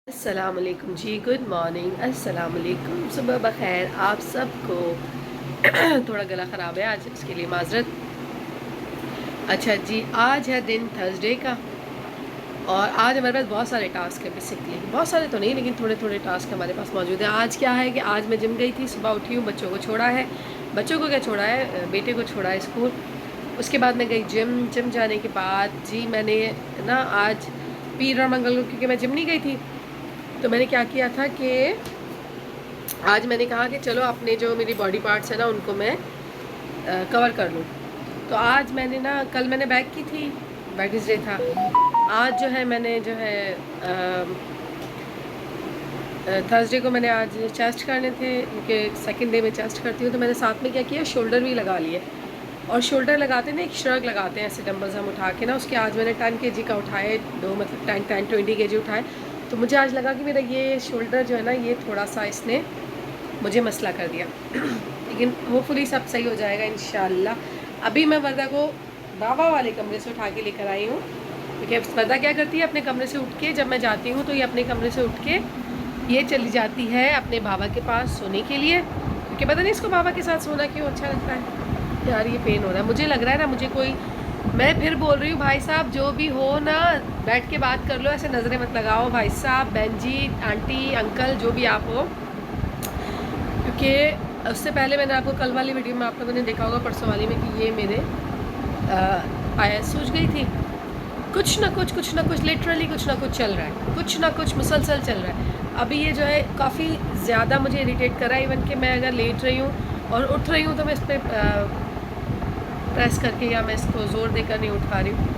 अस्सलाम वालेकुम जी, good morning, अस्सलाम वालेकुम, सुबह बखैर आप सबको। थोड़ा गला ख़राब है आज, इसके लिए माजरत। अच्छा जी, आज है दिन थर्सडे का और आज हमारे पास बहुत सारे टास्क हैं। बेसिकली बहुत सारे तो नहीं, लेकिन थोड़े थोड़े टास्क हमारे पास मौजूद हैं। आज क्या है कि आज मैं जिम गई थी, सुबह उठी हूँ, बच्चों को छोड़ा है। बच्चों को क्या छोड़ा है, बेटे को छोड़ा है स्कूल। उसके बाद मैं गई जिम जाने के बाद जी मैंने ना आज पीर और मंगल को, क्योंकि मैं जिम नहीं गई थी, तो मैंने क्या किया था कि आज मैंने कहा कि चलो अपने जो मेरी बॉडी पार्ट्स है ना उनको मैं कवर कर लूँ। तो आज मैंने ना, कल मैंने बैक की थी, वेडनेसडे था। आज जो है मैंने जो है थर्सडे को मैंने आज चेस्ट करने थे, क्योंकि सेकंड डे में चेस्ट करती हूँ। तो मैंने साथ में क्या किया, शोल्डर भी लगा लिए। और शोल्डर लगाते ना, एक श्रग लगाते हैं ऐसे डंबल्स हम उठा के ना, उसके आज मैंने 10 kg का उठाए, दो मतलब 20 kg उठाए। तो मुझे आज लगा कि मेरा ये शोल्डर जो है ना, ये थोड़ा सा इसने मुझे मसला कर दिया। लेकिन होपफुली सब सही हो जाएगा इंशाल्लाह। अभी मैं वर्दा को बाबा वाले कमरे से उठा के लेकर आई हूँ, क्योंकि वर्दा क्या करती है, अपने कमरे से उठ के जब मैं जाती हूँ तो ये अपने कमरे से उठ के ये चली जाती है अपने बाबा के पास सोने के लिए, क्योंकि पता नहीं इसको बाबा के साथ सोना क्यों अच्छा लगता है। यार ये पेन हो रहा है, मुझे लग रहा है ना, मुझे कोई, मैं फिर बोल रही हूँ भाई साहब जो भी हो ना, बैठ के बात कर लो, ऐसे नज़रें मत लगाओ। भाई साहब, बहन जी, आंटी, अंकल, जो भी आप हो, क्योंकि उससे पहले मैंने आपको कल वाली वीडियो में आप लोगों ने देखा होगा, परसों वाली में, कि ये मेरे पाया सूज गई थी। कुछ ना कुछ लिटरली कुछ ना कुछ चल रहा है, कुछ ना कुछ मुसलसल चल रहा है। अभी ये जो है काफ़ी ज़्यादा मुझे इरिटेट कर रहा है। इवन कि मैं अगर लेट रही हूँ और उठ रही हूँ तो मैं इस पर प्रेस करके, या मैं इसको ज़ोर देकर नहीं उठ पा रही हूँ।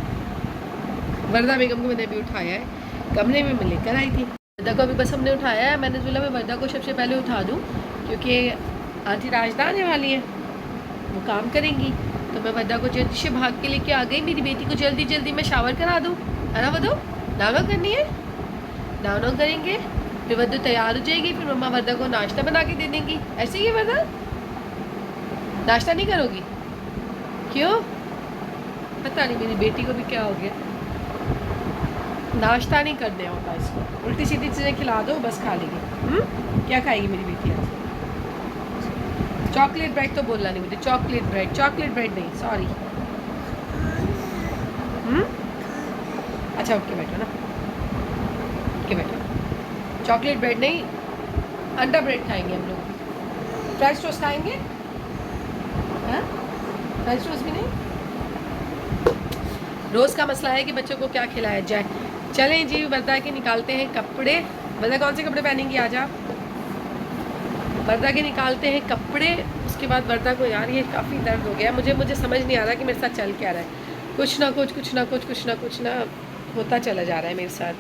वर्दा बेगम को मैंने अभी उठाया है, कमरे में मैं लेकर आई थी। वर्दा को अभी बस हमने उठाया है, मैंने बोला मैं वर्दा को सबसे पहले उठा दूँ, क्योंकि आंटी राजदा आने वाली है, वो काम करेंगी। तो मैं वर्दा को जल्दी से भाग के लेके आ गई। मेरी बेटी को जल्दी जल्दी मैं शावर करा दूँ, है ना वदो? नानो करनी है, नानो करेंगे, फिर वदो तैयार हो जाएगी, फिर मम्मा वर्दा को नाश्ता बना के दे देंगी। ऐसे ही है वर्दा? नाश्ता नहीं करोगी? क्यों? पता नहीं मेरी बेटी को भी क्या हो गया, नाश्ता नहीं करने होता इसको, उल्टी सीधी चीज़ें खिला दो बस खा लेगी। क्या खाएगी मेरी बेटी आज? चॉकलेट ब्रेड तो बोलना नहीं मुझे, चॉकलेट ब्रेड नहीं, सॉरी। अच्छा ओके बैठो ना, ओके बैठो। चॉकलेट ब्रेड नहीं, अंडा ब्रेड खाएंगे हम लोग। फ्रेंच टोस्ट खाएंगे? हाँ, फ्रेंच टोस्ट भी नहीं। रोज़ का मसला है कि बच्चों को क्या खिलाया जाए। चलें जी, वर्दा के निकालते हैं कपड़े। वर्दा कौन से कपड़े पहनेंगी आज आप? वर्दा के निकालते हैं कपड़े। उसके बाद वर्दा को, यार ये काफ़ी दर्द हो गया, मुझे समझ नहीं आ रहा कि मेरे साथ चल क्या रहा है। कुछ ना कुछ होता चला जा रहा है मेरे साथ,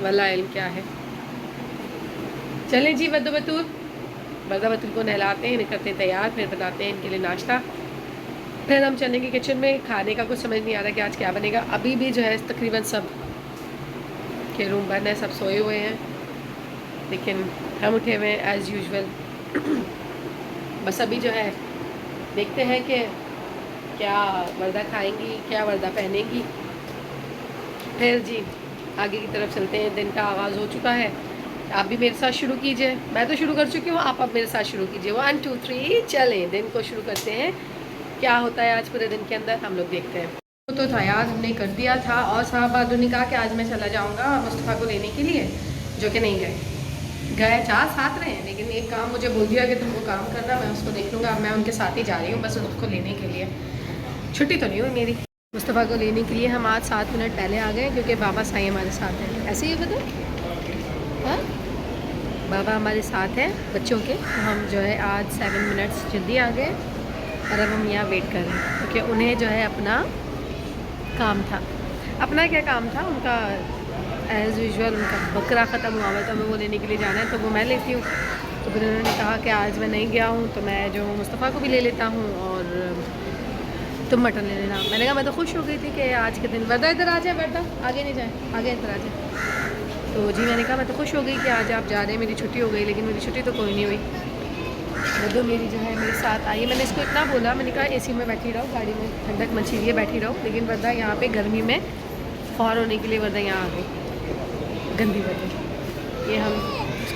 वल्लाह इल्म क्या है। चलें जी, वर्दा बतूल को नहलाते हैं, करते हैं तैयार, फिर बनाते हैं इनके लिए नाश्ता। फिर हम चलेंगे किचन में। खाने का कुछ समझ नहीं आ रहा कि आज क्या बनेगा। अभी भी जो है तकरीबन सब के रूम बंद है, सब सोए हुए हैं, लेकिन हम उठे हुए हैं एज़ यूजुअल। बस अभी जो है देखते हैं कि क्या वर्दा खाएंगी, क्या वर्दा पहनेंगी। फिर जी आगे की तरफ चलते हैं। दिन का आगाज़ हो चुका है, आप भी मेरे साथ शुरू कीजिए। मैं तो शुरू कर चुकी हूँ, आप अब मेरे साथ शुरू कीजिए। 1 2 3 चलें, दिन को शुरू करते हैं। क्या होता है आज पूरे दिन के अंदर, हम लोग देखते हैं। तो था यार, हमने कर दिया था, और साहब बहादुर ने कहा कि आज मैं चला जाऊंगा मुस्तफ़ा को लेने के लिए, जो कि नहीं गए। चार साथ रहे हैं, लेकिन एक काम मुझे बोल दिया कि तुमको काम करना, मैं उसको देख लूँगा। मैं उनके साथ ही जा रही हूँ बस उसको लेने के लिए। छुट्टी तो नहीं हुई मेरी। मुस्तफ़ा को लेने के लिए हम आज 7 मिनट पहले आ गए, क्योंकि बाबा साईं हमारे साथ हैं। ऐसे ही बता, हाँ, बाबा हमारे साथ हैं बच्चों के। तो हम जो है आज 7 मिनट्स जल्दी आ गए, और अब हम यहाँ वेट कर रहे हैं, क्योंकि उन्हें जो है अपना काम था। अपना क्या काम था उनका, एज़ यूजुअल उनका बकरा ख़त्म हुआ हुआ, तो हमें वो लेने के लिए जाना है, तो वो मैं लेती हूँ। तो फिर उन्होंने कहा कि आज मैं नहीं गया हूँ, तो मैं जो मुस्तफ़ा को भी ले लेता हूँ, और तुम मटन ले लेना। मैंने कहा, मैं तो खुश हो गई थी कि आज के दिन वर्दा इधर आ जाए, वर्दा आगे नहीं जाए, आगे इधर आ जाए। तो जी मैंने कहा मैं तो खुश हो गई कि आज आप जा रहे हैं, मेरी छुट्टी हो गई। लेकिन मेरी छुट्टी तो कोई नहीं हुई। वो मेरी जो है मेरे साथ आई। मैंने इसको इतना बोला, मैंने कहा एसी में बैठी रहो, गाड़ी में ठंडक मची हुई है, बैठी रहो। लेकिन वर्दा यहाँ पे गर्मी में फौर होने के लिए वर्दा यहाँ आ गई, गंदी वर्दा।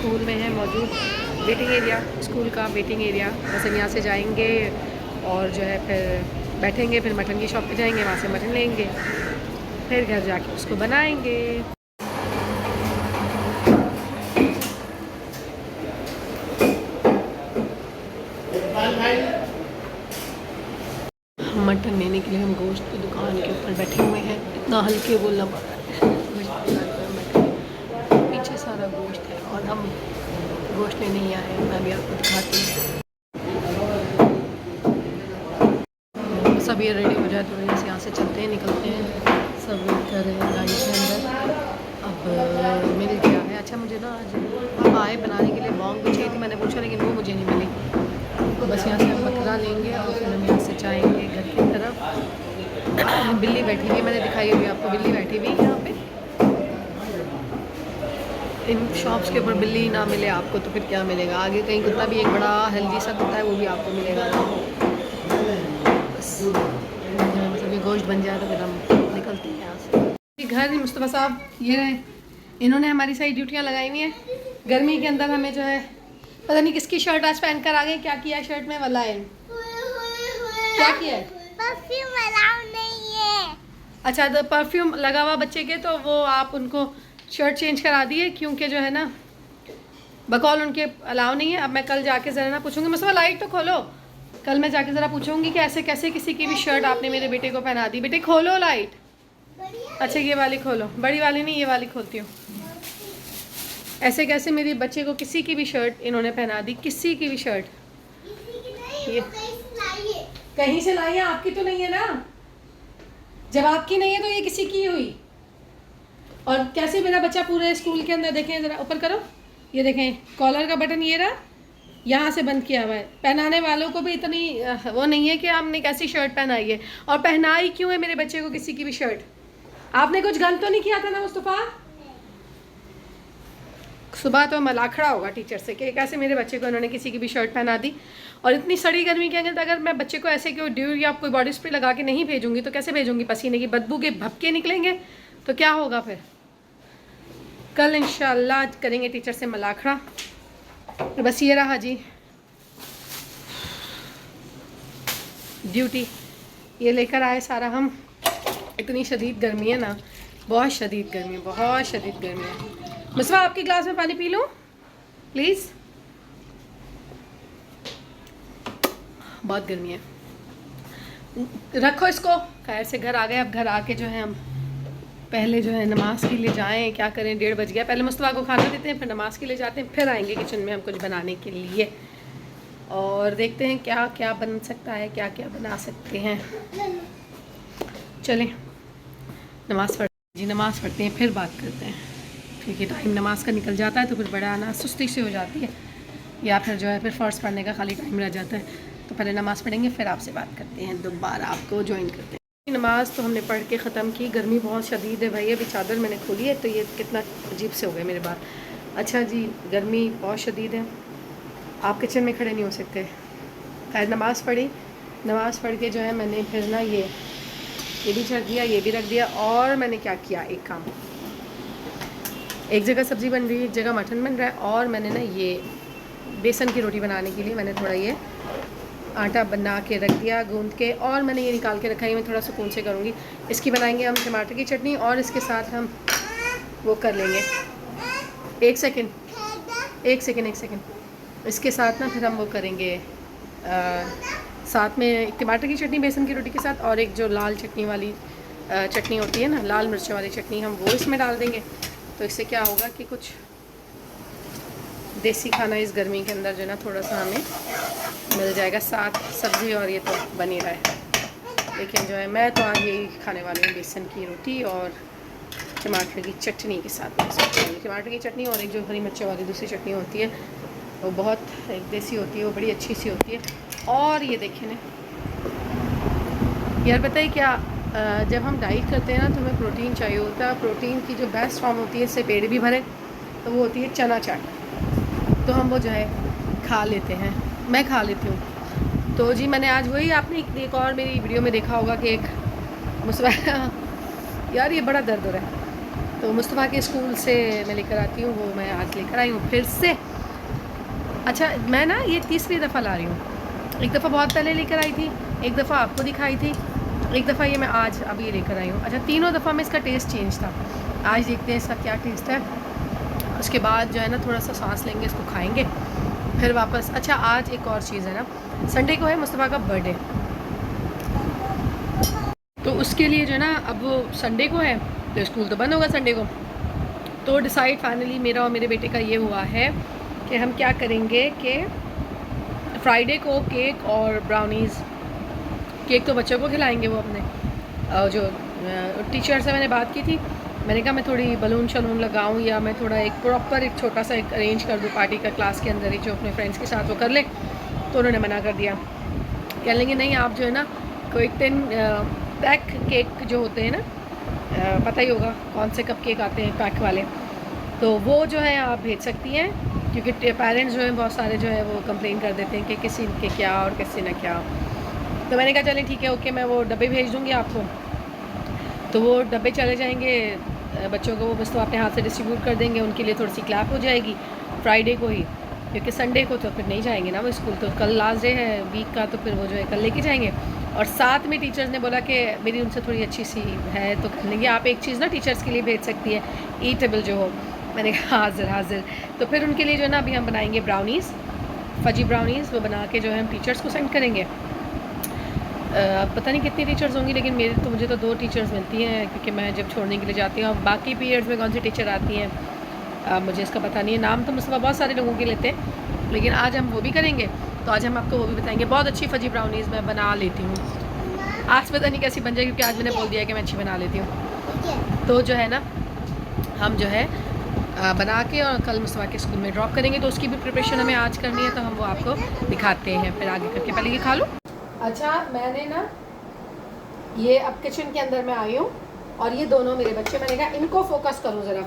स्कूल में हैं मौजूद, वेटिंग एरिया, स्कूल का वेटिंग एरिया। बस हम यहाँ से जाएंगे और जो है फिर बैठेंगे, फिर मटन की शॉप पे जाएंगे, वहाँ से मटन लेंगे, फिर घर जाके उसको बनाएंगे। मटन लेने के लिए हम गोश्त की दुकान के ऊपर बैठे हुए हैं। इतना हल्के बोलना पड़ रहा है, पीछे सारा गोश्त है और हम गोश्त लेने ही आए हैं। मैं भी आपको दिखाती हूँ। सब ये रेडी हो जाए तो यहाँ से चलते हैं, निकलते हैं। सब वेट कर रहे हैं गाड़ी के अंदर। अब मिल गया है। अच्छा मुझे ना आज हम आए बनाने के लिए बॉन्ग चाहिए थी, मैंने पूछा लेकिन वो मुझे नहीं मिली। तो बस यहाँ से हम बकरा लेंगे और फिर हम यहाँ से जाएंगे घर की तरफ। बिल्ली बैठी हुई है, मैंने दिखाई हुई आपको, बिल्ली बैठी हुई है यहाँ पे। इन शॉप्स के ऊपर बिल्ली ना मिले आपको तो फिर क्या मिलेगा। आगे कहीं कुत्ता भी एक बड़ा हेल्दी सा कुत्ता है, वो भी आपको मिलेगा। बस मतलब ये गोश्त बन जाए तो फिर हम निकलते हैं यहाँ से। घर मुस्तफ़ा साहब ये रहे, इन्होंने हमारी सारी ड्यूटियाँ लगाई हुई हैं। गर्मी के अंदर हमें जो है पता नहीं किसकी शर्ट आज पहन कर आ गए। क्या किया है शर्ट में? वलायन क्या किया है? परफ्यूम अलाउ नहीं है। अच्छा तो परफ्यूम लगा हुआ बच्चे के, तो वो आप उनको शर्ट चेंज करा दिए क्योंकि जो है ना बकौल उनके अलाउ नहीं है। अब मैं कल जाके ज़रा ना पूछूंगी, मुझसे लाइट तो खोलो। कल मैं जाके ज़रा पूछूंगी कि ऐसे कैसे किसी की भी शर्ट आपने मेरे बेटे को पहना दी। बेटे खोलो लाइट। अच्छा ये वाली खोलो, बड़ी वाली नहीं, ये वाली खोलती हूँ। ऐसे कैसे मेरे बच्चे को किसी की भी शर्ट इन्होंने पहना दी, किसी की भी शर्ट। ये कहीं से लाई है, आपकी तो नहीं है ना। जब आपकी नहीं है तो ये किसी की हुई। और कैसे मेरा बच्चा पूरे स्कूल के अंदर, देखें ज़रा ऊपर करो, ये देखें कॉलर का बटन ये रहा, यहाँ से बंद किया हुआ है। पहनाने वालों को भी इतनी वो नहीं है कि हमने कैसी शर्ट पहनाई है। और पहनाई क्यों है मेरे बच्चे को किसी की भी शर्ट? आपने कुछ गलत तो नहीं किया था ना मुस्तफ़ा? सुबह तो मलाखड़ा होगा टीचर से कि कैसे मेरे बच्चे को इन्होंने किसी की भी शर्ट पहना दी। और इतनी सड़ी गर्मी के अंदर अगर मैं बच्चे को ऐसे कोई ड्यू या कोई बॉडी स्प्रे लगा के नहीं भेजूंगी तो कैसे भेजूंगी? पसीने की बदबू के भपके निकलेंगे तो क्या होगा फिर? कल इंशाल्लाह करेंगे टीचर से मलाखड़ा। तो बस ये रहा जी ड्यूटी, ये लेकर आए सारा हम। इतनी शदीद गर्मी है ना, बहुत शदीद गर्मी है, बहुत शदीद गर्मी है। मुस्तफ़ा आपके ग्लास में पानी पी लूँ प्लीज़? बहुत गर्मी है, रखो इसको। खैर से घर आ गए। अब घर आके जो है हम पहले जो है नमाज़ के लिए जाएं, क्या करें, 1:30 बज गया। पहले मुस्तफ़ा को खाना देते हैं, फिर नमाज़ के लिए जाते हैं, फिर आएंगे किचन में हम कुछ बनाने के लिए और देखते हैं क्या क्या बन सकता है, क्या क्या बना सकते हैं। चलें नमाज़ पढ़ जी, नमाज़ पढ़ते हैं फिर बात करते हैं, क्योंकि टाइम नमाज का निकल जाता है तो फिर बड़ा ना सुस्ती से हो जाती है, या फिर जो है फिर फ़र्ज़ पढ़ने का खाली टाइम रह जाता है। तो पहले नमाज़ पढ़ेंगे फिर आपसे बात करते हैं, दोबारा आपको ज्वाइन करते हैं। नमाज़ तो हमने पढ़ के ख़त्म की। गर्मी बहुत शदीद है भाई। अभी चादर मैंने खोली है तो ये कितना अजीब से हो गए मेरे बाल। अच्छा जी गर्मी बहुत शदीद है, आप किचन में खड़े नहीं हो सकते। खैर नमाज़ पढ़ी, नमाज़ पढ़ के जो है मैंने फिर ना ये भी रख दिया, ये भी रख दिया। और मैंने क्या किया, एक काम, एक जगह सब्ज़ी बन रही है, एक जगह मटन बन रहा है। और मैंने ना ये बेसन की रोटी बनाने के लिए मैंने थोड़ा ये आटा बना के रख दिया गूंद के, और मैंने ये निकाल के रखा है। मैं थोड़ा सुकून से करूँगी। इसकी बनाएंगे हम टमाटर की चटनी और इसके साथ हम वो कर लेंगे। एक सेकेंड। इसके साथ ना फिर हम वो करेंगे साथ में एक टमाटर की चटनी बेसन की रोटी के साथ, और एक जो लाल चटनी वाली चटनी होती है ना, लाल मिर्चों वाली चटनी, हम वो इसमें डाल देंगे। तो इससे क्या होगा कि कुछ देसी खाना इस गर्मी के अंदर जो है ना थोड़ा सा हमें मिल जाएगा, साथ सब्ज़ी और ये तो बन ही रहा है। लेकिन जो है मैं तो आज यही खाने वाली हूँ, बेसन की रोटी और टमाटर की चटनी के साथ। टमाटर की चटनी और एक जो हरी मिर्चों वाली दूसरी चटनी होती है वो बहुत एक देसी होती है, वो बड़ी अच्छी सी होती है। और ये देखें ना यार, बताइए क्या जब हम डाइट करते हैं ना तो हमें प्रोटीन चाहिए होता है। प्रोटीन की जो बेस्ट फॉर्म होती है, इससे पेट भी भरे, तो वो होती है चना चाट। तो हम वो जो है खा लेते हैं, मैं खा लेती हूँ। तो जी मैंने आज वही, आपने एक और मेरी वीडियो में देखा होगा कि एक मुस्वा यार ये बड़ा दर्द हो रहा है, तो मुस्तफ़ा के स्कूल से मैं लेकर आती हूँ, वो मैं आज लेकर आई हूँ फिर से। अच्छा, मैं ना ये तीसरी दफ़ा ला रही हूँ। एक दफ़ा बहुत पहले लेकर आई थी, एक दफ़ा आपको दिखाई थी, एक दफ़ा ये मैं आज अभी लेकर आई हूँ। अच्छा, तीनों दफ़ा में इसका टेस्ट चेंज था। आज देखते हैं इसका क्या टेस्ट है। उसके बाद जो है ना थोड़ा सा सांस लेंगे, इसको खाएंगे, फिर वापस। अच्छा, आज एक और चीज़ है ना, संडे को है मुस्तफ़ा का बर्थडे, तो उसके लिए जो है ना, अब वो संडे को है तो स्कूल तो बंद होगा संडे को। तो डिसाइड फाइनली मेरा और मेरे बेटे का ये हुआ है कि हम क्या करेंगे कि फ्राइडे को केक और ब्राउनीज़, केक तो बच्चों को खिलाएंगे वो अपने, जो टीचर से मैंने बात की थी, मैंने कहा मैं थोड़ी बलून शलून लगाऊं या मैं थोड़ा एक प्रॉपर एक छोटा सा एक अरेंज कर दूं पार्टी का क्लास के अंदर ही, जो अपने फ्रेंड्स के साथ वो कर ले। तो उन्होंने मना कर दिया, कह लेंगे नहीं आप जो है ना कोई 10 पैक केक जो होते हैं ना, पता ही होगा कौन से कप केक आते हैं पैक वाले, तो वो जो है आप भेज सकती हैं, क्योंकि पेरेंट्स जो हैं बहुत सारे जो है वो कंप्लेन कर देते हैं कि किसी के क्या और किसी ने क्या। तो मैंने कहा चलें ठीक है ओके, मैं वो डब्बे भेज दूँगी आपको। तो वो डब्बे चले जाएंगे बच्चों को, वो बस तो अपने हाथ से डिस्ट्रीब्यूट कर देंगे, उनके लिए थोड़ी सी क्लैप हो जाएगी फ्राइडे को ही, क्योंकि संडे को तो फिर नहीं जाएंगे ना वो स्कूल, तो कल लास्ट डे है वीक का, तो फिर वो जो है कल लेके जाएंगे। और साथ में टीचर्स ने बोला कि मेरी उनसे थोड़ी अच्छी सी है तो कर लेंगे, आप एक चीज़ ना टीचर्स के लिए भेज सकती है ईटेबल जो हो। मैंने कहा हाजिर हाजिर। तो फिर उनके लिए जो है ना अभी हम बनाएंगे ब्राउनीज़, फजी ब्राउनीज़, वो बना के जो है हम टीचर्स को सेंड करेंगे। पता नहीं कितनी टीचर्स होंगी, लेकिन मुझे तो 2 टीचर्स मिलती हैं, क्योंकि मैं जब छोड़ने के लिए जाती हूँ। अब बाकी पीरियड्स में कौन सी टीचर आती हैं मुझे इसका पता नहीं है, नाम तो मुझसे बहुत सारे लोगों के लेते हैं, लेकिन आज हम वो भी करेंगे। तो आज हम आपको वो भी बताएंगे। बहुत अच्छी फजी ब्राउनीज़ मैं बना लेती हूँ, आज पता नहीं कैसी बन जाएगी, क्योंकि आज मैंने बोल दिया कि मैं अच्छी बना लेती हूँ। तो जो है ना हम जो है बना के और कल मुस्तफ़ा के स्कूल में ड्रॉप करेंगे, तो उसकी भी प्रिपरेशन हमें आज करनी है, तो हम वो आपको दिखाते हैं फिर आगे करके। पहले ये खा लो। अच्छा, मैंने ना ये अब किचन के अंदर मैं आई हूँ, और ये दोनों मेरे बच्चे, मैंने कहा इनको फोकस करूँ ज़रा।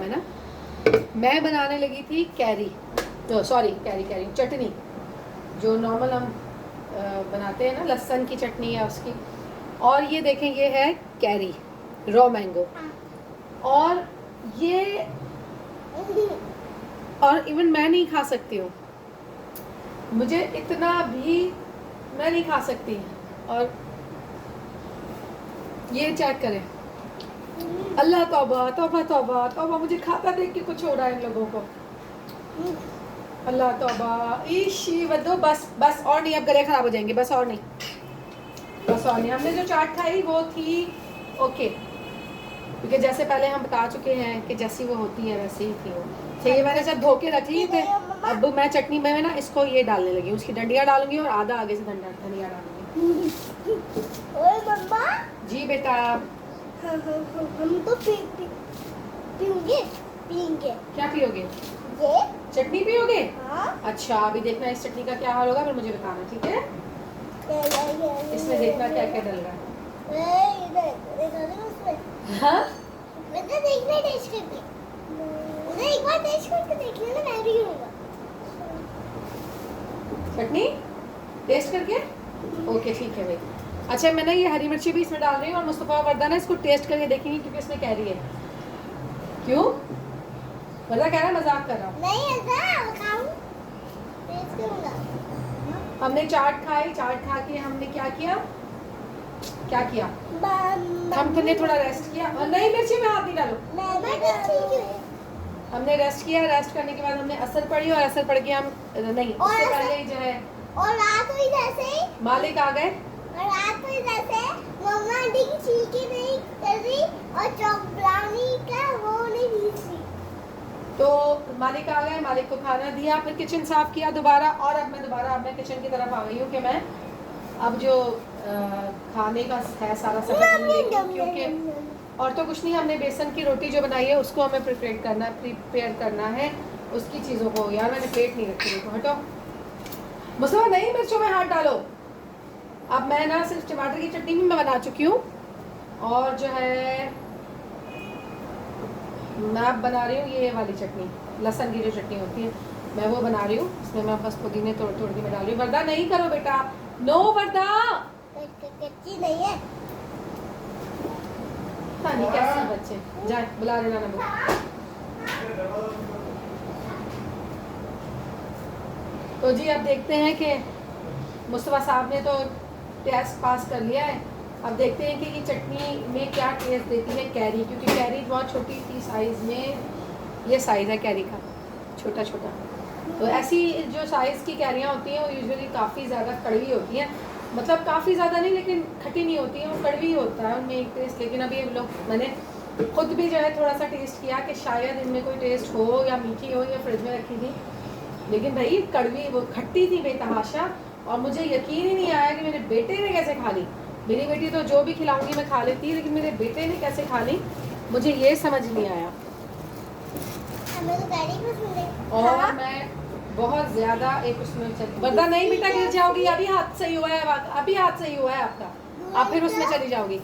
मैं बनाने लगी थी कैरी, तो सॉरी कैरी चटनी, जो नॉर्मल हम बनाते हैं ना, लहसुन की चटनी है उसकी। और ये देखें, ये है कैरी रॉ मैंगो, और ये और इवन मैं नहीं खा सकती हूँ, मुझे इतना भी मैं नहीं खा सकती। और ये चेक करें, अल्लाह तौबा तौबा तौबा तौबा, मुझे खाता देख के कुछ हो रहा है इन लोगों को। अल्लाह तौबा, ईशी वदो, बस बस और नहीं, अब गले खराब हो जाएंगे, बस और नहीं, बस और नहीं। हमने जो चाट खाई वो थी ओके, क्योंकि जैसे पहले हम बता चुके हैं कि जैसी वो होती है वैसे ही थी वो। तो ये मैंने जब धो के रख ली थे, अब मैं चटनी में ना इसको ये डालने लगी, उसकी डंडियाँ डालूंगी और आधा आगे से धनिया डालूंगी। ओए मम्मा, जी बेटा। हम तो पीऊंगे। क्या पियोगे? ये चटनी पियोगे? हाँ। अच्छा, अभी देखना इस चटनी का क्या हाल होगा, फिर मुझे बताना, ठीक है? इसमें देखना क्या क्या डल रहा है। हाँ? देखना टेस्ट करके, एक बार टेस्ट करके देख लेना, मैं भी करूँगा। चटनी टेस्ट करके ओके ठीक है भाई। अच्छा, मैं ना ये हरी मिर्ची भी इसमें डाल रही हूँ, और मुस्तफ़ा वर्दा ना इसको टेस्ट करके देखेंगे, क्योंकि इसमें कैरी है। क्यों? वर्दा कह रहा है मजाक कर रहा हूँ। नहीं ऐसा खाऊं, टेस्ट करूँगा। हमने चाट खाई, चाट खा के हमने क्या किया, हम तुमने थोड़ा रेस्ट किया, और नहीं मिर्ची में हाथ नहीं डालो। हमने रेस्ट किया, रेस्ट करने के बाद हमने असर पढ़ी, और असर पढ़ के हम नहीं, उससे पहले जो है और रात हुई जैसे मालिक आ गए, और रात हुई जैसे मम्मा आंटी की छिलकी नहीं कर रही और चॉकब्राउनी का वो नहीं भीज रही, तो मालिक आ गए, मालिक को खाना दिया, फिर किचन साफ किया दोबारा, और अब मैं किचन की तरफ आ गई हूँ कि मैं अब जो खाने का है सारा सब, क्योंकि और तो कुछ नहीं, हमने बेसन की रोटी जो बनाई है उसको हमें प्रिपेयर करना है उसकी चीज़ों को। यार मैंने प्लेट नहीं रखी, देखो हटो मुस्तफा, नहीं मिर्चों में हाथ डालो। अब मैं ना सिर्फ टमाटर की चटनी भी मैं बना चुकी हूँ, और जो है मैं अब बना रही हूँ ये वाली चटनी, लहसुन की जो चटनी होती है मैं वो बना रही हूँ। इसमें मैं बस पुदीने तोड़ के मैं डाल रही हूँ। वर्दा नहीं करो बेटा, नो वर्दा, कच्ची नहीं है। पता नहीं कैसे बच्चे। जाए बुला रहे नाना को। तो जी अब देखते हैं कि मुस्तफ़ा साहब ने तो टेस्ट पास कर लिया है। अब देखते हैं कि ये चटनी में क्या टेस्ट देती है कैरी, क्योंकि कैरी बहुत छोटी थी साइज़ में। ये साइज़ है कैरी का, छोटा छोटा। तो ऐसी जो साइज़ की कैरियाँ होती हैं वो यूजुअली काफ़ी ज़्यादा कड़वी होती हैं, मतलब काफ़ी ज़्यादा नहीं लेकिन खट्टी नहीं होती है, वो कड़वी होता है उनमें एक टेस्ट। लेकिन अभी लोग मैंने खुद भी जो है थोड़ा सा टेस्ट किया कि शायद इनमें कोई टेस्ट हो या मीठी हो, या फ्रिज में रखी थी, लेकिन भाई कड़वी वो खट्टी थी बेतहाशा। और मुझे यकीन ही नहीं आया कि मेरे बेटे ने कैसे खा ली। मेरी बेटी तो जो भी खिलाऊंगी मैं खा लेती, लेकिन मेरे बेटे ने कैसे खा ली मुझे ये समझ नहीं आया। हमें तो कैरी पसंद है। और मैं बहुत ज़्यादा एक उसमें वरदा नहीं बेटा गिर जाओगी। अभी हाथ सही हुआ है, अभी हाथ सही हुआ है आपका, आप फिर उसमें चली जाओगी।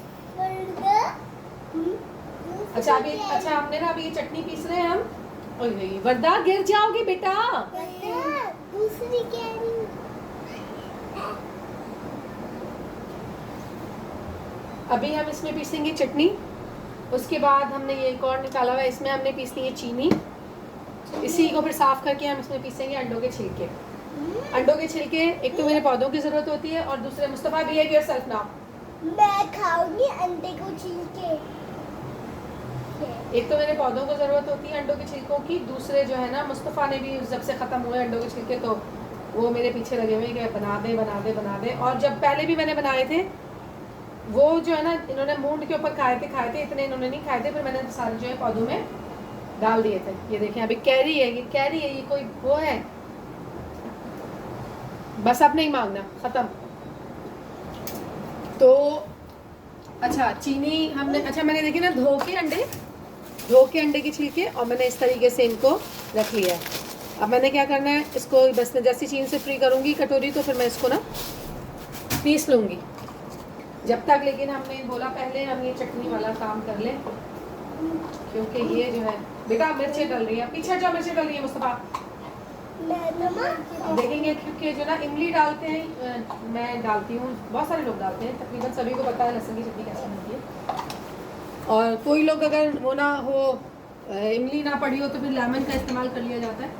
अच्छा अभी अच्छा आपने ना अभी ये चटनी पीस रहे हैं हम। ओए वरदा गिर जाओगी बेटा। दूसरी कैरी। अभी हम इसमें पीसेंगे चटनी, उसके बाद हमने ये एक और निकाला हुआ है, इसमें हमने पीसनी है चीनी। इसी को फिर साफ करके हम इसमें पीसेंगे अंडों के छिलके। अंडों के छिलके एक तो मेरे पौधों की ज़रूरत होती है, और दूसरे मुस्तफ़ा बिहेव योरसेल्फ नाउ। मैं खाऊंगी अंडे को छील के। एक तो मेरे पौधों को ज़रूरत होती है अंडों के छिलकों की, दूसरे जो है ना मुस्तफ़ा ने भी जब से ख़त्म हुए अंडों के छिलके तो वो मेरे पीछे लगे हुए कि बना दे बना दे बना दे। और जब पहले भी मैंने बनाए थे वो जो है ना इन्होंने मूंड के ऊपर खाए थे, इतने इन्होंने नहीं खाए थे, फिर मैंने सारे जो है पौधों में डाल दिए थे। ये देखें अभी कैरी है, ये कैरी है, ये कोई वो है, बस अब नहीं मांगना, ख़त्म। तो अच्छा चीनी हमने, अच्छा मैंने देखे ना धो के अंडे के छिलके, और मैंने इस तरीके से इनको रख लिया है। अब मैंने क्या करना है, इसको बस जैसी चीनी से फ्री करूँगी कटोरी, तो फिर मैं इसको ना पीस लूँगी जब तक। लेकिन हमने बोला पहले हम ये चटनी वाला काम कर लें, क्योंकि ये जो है बेटा मिर्चें डल रही है, पीछे जो मिर्चें डल रही है मुस्तफ़ा अब देखेंगे। क्योंकि जो ना इमली डालते हैं, मैं डालती हूँ, बहुत सारे लोग डालते हैं, तकरीबन सभी को पता है लहसुन की चटनी कैसे बनती है। और कोई लोग अगर वो ना हो, इमली ना पड़ी हो, तो फिर लेमन का इस्तेमाल कर लिया जाता है।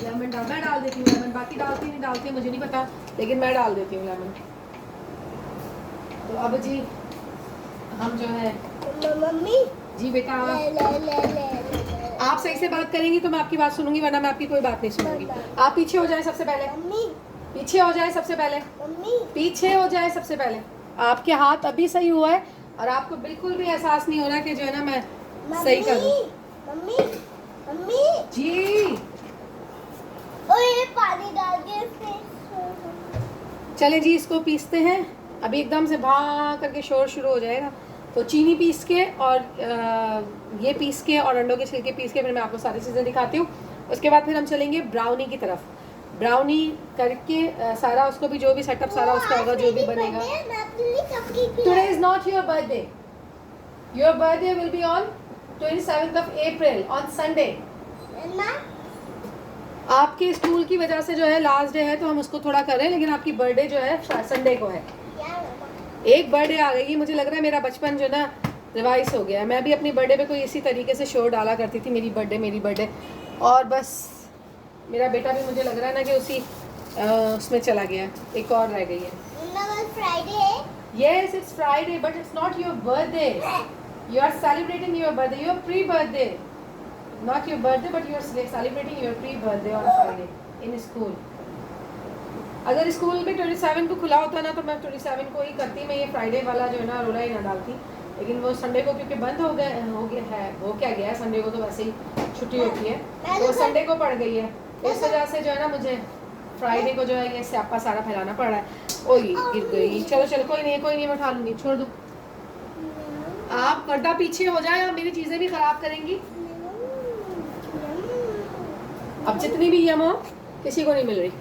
लेमन मैं डाल देती हूँ लेमन, बाकी डालती नहीं डालती मुझे नहीं पता, लेकिन मैं डाल देती हूँ लेमन। तो अब जी हम जो है मम्मी जी बेटा आप सही से बात करेंगी तो मैं आपकी बात सुनूंगी, वरना मैं आपकी कोई बात नहीं सुनूंगी। आप पीछे हो जाए सबसे पहले, मम्मी पीछे हो जाए सबसे पहले, मम्मी पीछे हो जाए सबसे पहले। आपके हाथ अभी सही हुआ है और आपको बिल्कुल भी एहसास नहीं हो रहा कि जो है ना मैं सही कर दूं। मम्मी मम्मी जी ओए पानी डाल के चले जी इसको पीसते हैं। अभी एकदम से भा करके शोर शुरू हो जाएगा, तो चीनी पीस के और ये पीस के और अंडों के छिलके पीस के फिर मैं आपको सारी चीज़ें दिखाती हूँ। उसके बाद फिर हम चलेंगे ब्राउनी की तरफ। ब्राउनी करके सारा उसको भी जो भी सेटअप सारा उसका होगा जो भी बनेगा। Today is not your birthday, your birthday will be on 27th of April on Sunday. आपके स्कूल की वजह से जो है लास्ट डे है तो हम उसको थोड़ा करें, लेकिन आपकी बर्थडे जो है संडे को है। एक बर्थडे आ गई, मुझे लग रहा है मेरा बचपन जो ना रिवाइज हो गया है। मैं भी अपनी बर्थडे पे कोई इसी तरीके से शो डाला करती थी, मेरी बर्थडे, और बस मेरा बेटा भी मुझे लग रहा है ना कि उसी उसमें चला गया, एक और रह गई है। Yes, it's Friday, but it's not your birthday. You are celebrating your birthday, your pre-birthday. Not your birthday, but you are celebrating your pre-birthday on Friday in school. अगर स्कूल भी 27 को खुला होता ना तो मैं 27 को ही करती, मैं ये फ्राइडे वाला जो है ना रोला ही ना डालती। लेकिन वो संडे को क्योंकि बंद हो गया है, हो क्या गया है, संडे को तो वैसे ही छुट्टी होती है, तो संडे को पड़ गई है। इस वजह से जो है ना मुझे फ्राइडे को जो है ये स्यापा सारा फैलाना पड़ रहा है। ओह गिर गई, चलो कोई नहीं मैं उठा लूँगी, छोड़ दो। आप पर्दा पीछे हो जाए, आप मेरी चीज़ें भी ख़राब करेंगी। अब जितनी भी यम हो किसी को नहीं मिल रही।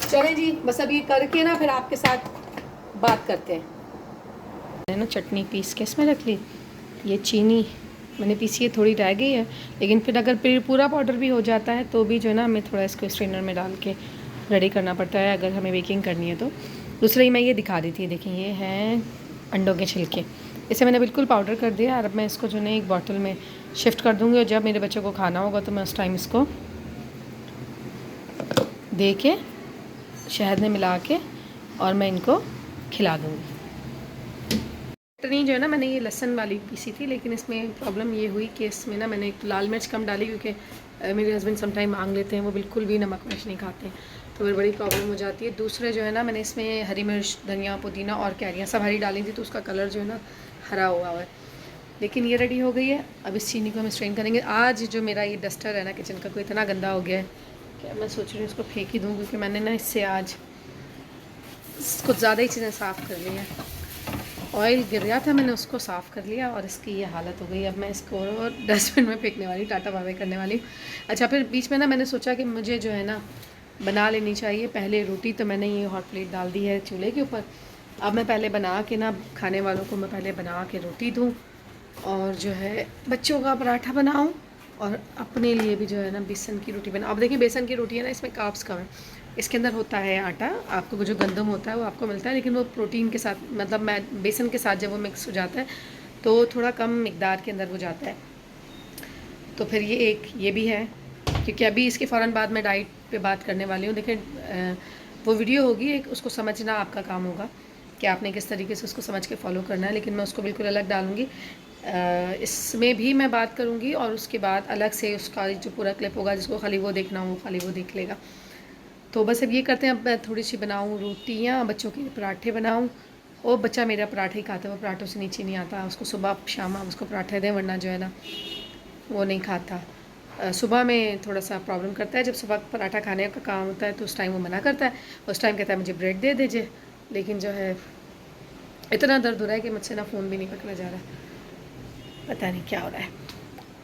चलें जी, बस अब ये करके ना फिर आपके साथ बात करते हैं। मैंने ना चटनी पीस के इसमें रख ली, ये चीनी मैंने पीसी है, थोड़ी रह गई है, लेकिन फिर अगर पूरा पाउडर भी हो जाता है तो भी जो है ना हमें थोड़ा इसको स्ट्रेनर में डाल के रेडी करना पड़ता है अगर हमें बेकिंग करनी है तो। दूसरा ही मैं ये दिखा रही थी, देखिए ये हैं अंडों के छिलके। इसे मैंने बिल्कुल पाउडर कर दिया और अब मैं इसको जो है एक बॉटल में शिफ्ट कर दूँगी और जब मेरे बच्चों को खाना होगा तो मैं उस टाइम इसको दे के शहद में मिला के और मैं इनको खिला दूँगी। चटनी जो है ना मैंने ये लहसुन वाली पीसी थी, लेकिन इसमें प्रॉब्लम ये हुई कि इसमें ना मैंने एक लाल मिर्च कम डाली, क्योंकि मेरे हस्बैंड समटाइम मांग लेते हैं, वो बिल्कुल भी नमक मिर्च नहीं खाते हैं, तो फिर बड़ी प्रॉब्लम हो जाती है। दूसरे जो है ना मैंने इसमें हरी मिर्च, धनिया, पुदीना और कैरियाँ सब हरी डाली थी, तो उसका कलर जो है ना हरा हुआ है। लेकिन ये रेडी हो गई है। अब इस चीनी को हम स्ट्रेन करेंगे। आज जो मेरा ये डस्टर है ना किचन का, कोई इतना गंदा हो गया है कि मैं सोच रही हूँ इसको फेंक ही दूँ, क्योंकि मैंने ना इससे आज कुछ ज़्यादा ही चीज़ें साफ़ कर ली हैं। ऑयल गिर गया था, मैंने उसको साफ़ कर लिया और इसकी ये हालत हो गई। अब मैं इसको डस्टबिन में फेंकने वाली, टाटा बाय करने वाली। अच्छा, फिर बीच में ना मैंने सोचा कि मुझे जो है ना बना लेनी चाहिए पहले रोटी, तो मैंने ये हॉट प्लेट डाल दी है चूल्हे के ऊपर। अब मैं पहले बना के ना खाने वालों को मैं पहले बना के रोटी दूँ और जो है बच्चों का पराठा बनाऊँ और अपने लिए भी जो है ना बेसन की रोटी बनाऊँ। अब देखिए बेसन की रोटी है ना, इसमें कार्ब्स कम है, इसके अंदर होता है आटा, आपको जो गंदम होता है वो आपको मिलता है, लेकिन वो प्रोटीन के साथ, मतलब मैं बेसन के साथ जब वो मिक्स हो जाता है तो थोड़ा कम मिकदार के अंदर हो जाता है। तो फिर ये भी है, क्योंकि अभी इसके फ़ौरन बाद मैं डाइट पे बात करने वाली हूँ। देखिए वो वीडियो होगी एक, उसको समझना आपका काम होगा कि आपने किस तरीके से उसको समझ के फॉलो करना है, लेकिन मैं उसको बिल्कुल अलग डालूँगी। इसमें भी मैं बात करूँगी और उसके बाद अलग से उसका जो पूरा क्लिप होगा, जिसको खाली वो देखना हो खाली वो देख लेगा। तो बस अब ये करते हैं, अब मैं थोड़ी सी बनाऊँ रोटियाँ, बच्चों के पराठे बनाऊँ। वो बच्चा मेरा पराठे ही खाता है, वो पराठों से नीचे नहीं आता, उसको सुबह शाम आप उसको पराठे दें, वरना जो है ना वो नहीं खाता। सुबह में थोड़ा सा प्रॉब्लम करता है, जब सुबह पराठा खाने का काम होता है तो उस टाइम वो मना करता है, उस टाइम कहता है मुझे ब्रेड दे दीजिए। लेकिन जो है इतना दर्द हो रहा है कि मुझसे ना फ़ोन भी नहीं पकड़ा जा रहा है, पता नहीं क्या हो रहा है।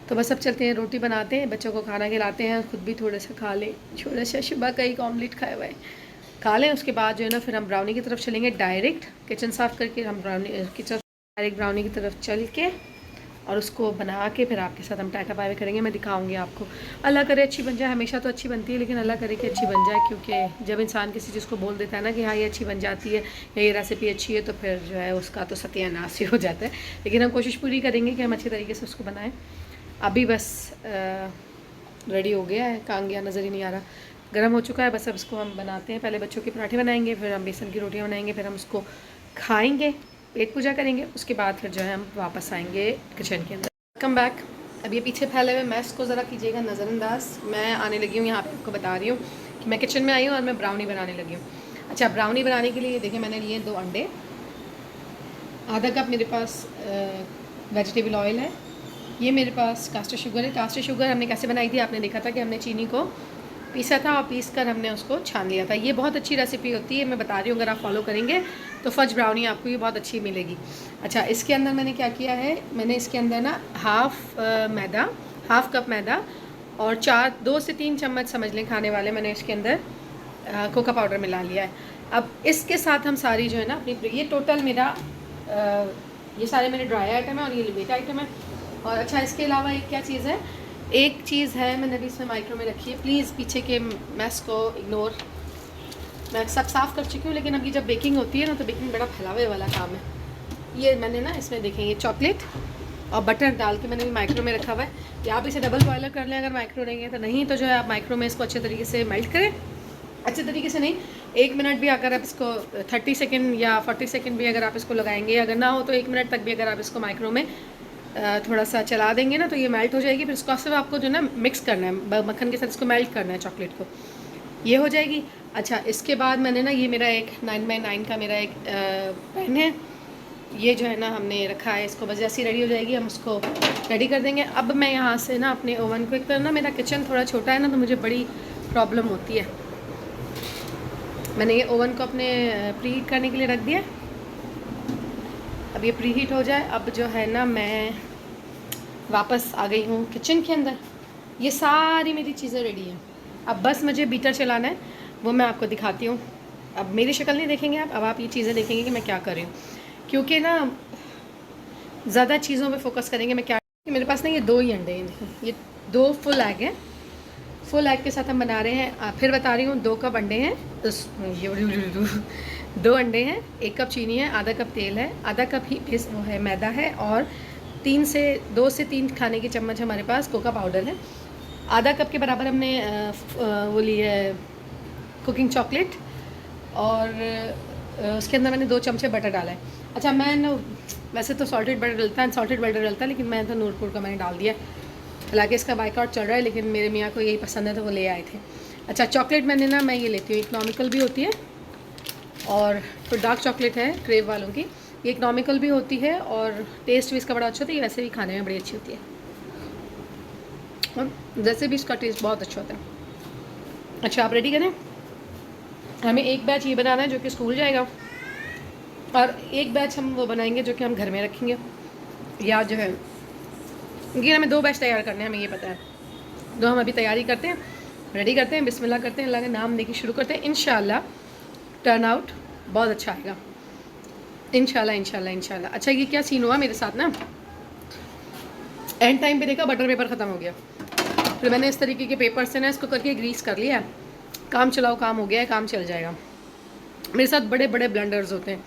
तो बस अब चलते हैं, रोटी बनाते हैं, बच्चों को खाना खिलाते हैं, खुद भी थोड़ा सा खा लें, थोड़ा सा सुबह का एक ऑमलेट खाया हुआ है, खा लें। उसके बाद जो है ना फिर हम ब्राउनी की तरफ चलेंगे। डायरेक्ट किचन साफ़ करके हम डायरेक्ट ब्राउनी की तरफ चल के और उसको बना के फिर आपके साथ हम टाटा बाय करेंगे। मैं दिखाऊंगी आपको। अल्लाह करे अच्छी बन जाए, हमेशा तो अच्छी बनती है, लेकिन अल्लाह करे कि अच्छी बन जाए, क्योंकि जब इंसान किसी चीज़ को बोल देता है ना कि हाँ ये अच्छी बन जाती है या ये रेसिपी अच्छी है, तो फिर जो है उसका तो सत्यानाश ही हो जाता है। लेकिन हम कोशिश पूरी करेंगे कि हम अच्छे तरीके से उसको बनाएँ। अभी बस रेडी हो गया है, कहाँ गया नज़र ही नहीं आ रहा, गर्म हो चुका है। बस अब इसको हम बनाते हैं, पहले बच्चों के पराठे बनाएंगे, फिर हम बेसन की रोटियाँ बनाएंगे, फिर हम उसको खाएंगे, पेट पूजा करेंगे। उसके बाद फिर जो है हम वापस आएंगे किचन के अंदर। Welcome back. अब ये पीछे फैले हुए मैस को ज़रा कीजिएगा नज़रअंदाज। मैं आने लगी हूँ यहाँ पे, आपको बता रही हूँ कि मैं किचन में आई हूँ और मैं ब्राउनी बनाने लगी हूँ। अच्छा, ब्राउनी बनाने के लिए देखिए मैंने लिए 2 अंडे, आधा कप मेरे पास वेजिटेबल ऑयल है, ये मेरे पास कास्टर शुगर है। कास्टर शुगर हमने कैसे बनाई थी, आपने देखा था कि हमने चीनी को पीसा था और पीस कर हमने उसको छान लिया था। ये बहुत अच्छी रेसिपी होती है, मैं बता रही हूँ, अगर आप फॉलो करेंगे तो फज ब्राउनी आपको ये बहुत अच्छी मिलेगी। अच्छा, इसके अंदर मैंने क्या किया है, मैंने इसके अंदर ना हाफ कप मैदा और 2 से 3 चम्मच समझ लें खाने वाले, मैंने इसके अंदर कोका पाउडर मिला लिया है। अब इसके साथ हम सारी जो है ना अपनी, ये टोटल मेरा ये सारे मेरे ड्राई आइटम है और ये वेट आइटम है। और अच्छा, इसके अलावा एक क्या चीज़ है, एक चीज़ है मैंने अभी इसमें माइक्रो में रखी है, प्लीज़ पीछे के मैस को इग्नोर, मैं सब साफ़ कर चुकी हूँ। लेकिन अभी जब बेकिंग होती है ना तो बेकिंग बड़ा फैलावे वाला काम है। ये मैंने ना इसमें देखेंगे चॉकलेट और बटर डाल के मैंने भी माइक्रो में रखा हुआ है, या आप इसे डबल बॉयलर कर लें अगर माइक्रो नहीं है तो, नहीं तो जो है आप माइक्रो में इसको अच्छे तरीके से मेल्ट करें, अच्छे तरीके से नहीं, 1 मिनट भी अगर आप इसको 30 सेकेंड या 40 सेकेंड भी अगर आप इसको लगाएंगे, अगर ना हो तो 1 मिनट तक भी अगर आप इसको माइक्रो में थोड़ा सा चला देंगे ना तो ये मेल्ट हो जाएगी। फिर इसको सिर्फ आपको जो ना मिक्स करना है मक्खन के साथ, इसको मेल्ट करना है चॉकलेट को, ये हो जाएगी। अच्छा, इसके बाद मैंने ना ये मेरा एक 9x9 का मेरा एक पैन है, ये जो है ना हमने रखा है, इसको बस जैसी रेडी हो जाएगी हम उसको रेडी कर देंगे। अब मैं यहाँ से ना अपने ओवन को, एक तरह ना मेरा किचन थोड़ा छोटा है ना तो मुझे बड़ी प्रॉब्लम होती है, मैंने ये ओवन को अपने प्री हीट करने के लिए रख दिया। अब ये प्री हीट हो जाए, अब जो है ना मैं वापस आ गई हूँ किचन के अंदर, ये सारी मेरी चीज़ें रेडी हैं। अब बस मुझे बीटर चलाना है, वो मैं आपको दिखाती हूँ। अब मेरी शक्ल नहीं देखेंगे आप, अब आप ये चीज़ें देखेंगे कि मैं क्या कर रही हूँ, क्योंकि ना ज़्यादा चीज़ों पे फोकस करेंगे। मैं क्या, मेरे पास ना ये 2 ही अंडे हैं, ये 2 फुल एग हैं, फुल एग के साथ हम बना रहे हैं। फिर बता रही हूँ 2 कप अंडे हैं, 2 अंडे हैं, 1 कप चीनी है, आधा कप तेल है, आधा कप ही बेस वो है मैदा है, और 2 से 3 खाने के चम्मच हमारे पास कोका पाउडर है। आधा कप के बराबर हमने वो ली है कुकिंग चॉकलेट, और उसके अंदर मैंने 2 चमचे बटर डाला है। अच्छा, मैं ना वैसे तो सॉल्टेड बटर डलता है, अनसॉल्टेड बटर डलता है, लेकिन मैं तो नूरपुर का मैंने डाल दिया। हालांकि इसका बाइकआउट चल रहा है, लेकिन मेरे मियाँ को यही पसंद है तो वो ले आए थे। अच्छा, चॉकलेट मैं ये लेती हूँ, इकोनॉमिकल भी होती है, और तो डार्क चॉकलेट है क्रेव वालों की, ये इकोनॉमिकल भी होती है और टेस्ट भी इसका बड़ा अच्छा होता है, वैसे भी खाने में बड़ी अच्छी होती है, और वैसे भी इसका टेस्ट बहुत अच्छा होता है। अच्छा, आप रेडी करें। हमें एक बैच ये बनाना है जो कि स्कूल जाएगा, और एक बैच हम वो बनाएंगे जो कि हम घर में रखेंगे, या जो है ये हमें 2 बैच तैयार करने हैं, हमें ये पता है। तो हम अभी तैयारी करते हैं, रेडी करते हैं, बिस्मिल्लाह करते हैं, अल्लाह का नाम लेके शुरू करते हैं। इंशाल्लाह टर्न आउट बहुत अच्छा आएगा, इंशाल्लाह इंशाल्लाह इंशाल्लाह। अच्छा, ये क्या सीन हुआ मेरे साथ ना, एंड टाइम पे देखा बटर पेपर ख़त्म हो गया, फिर मैंने इस तरीके के पेपर से ना इसको करके ग्रीस कर लिया। काम चलाओ काम हो गया है, काम चल जाएगा। मेरे साथ बड़े बड़े ब्लेंडर्स होते हैं।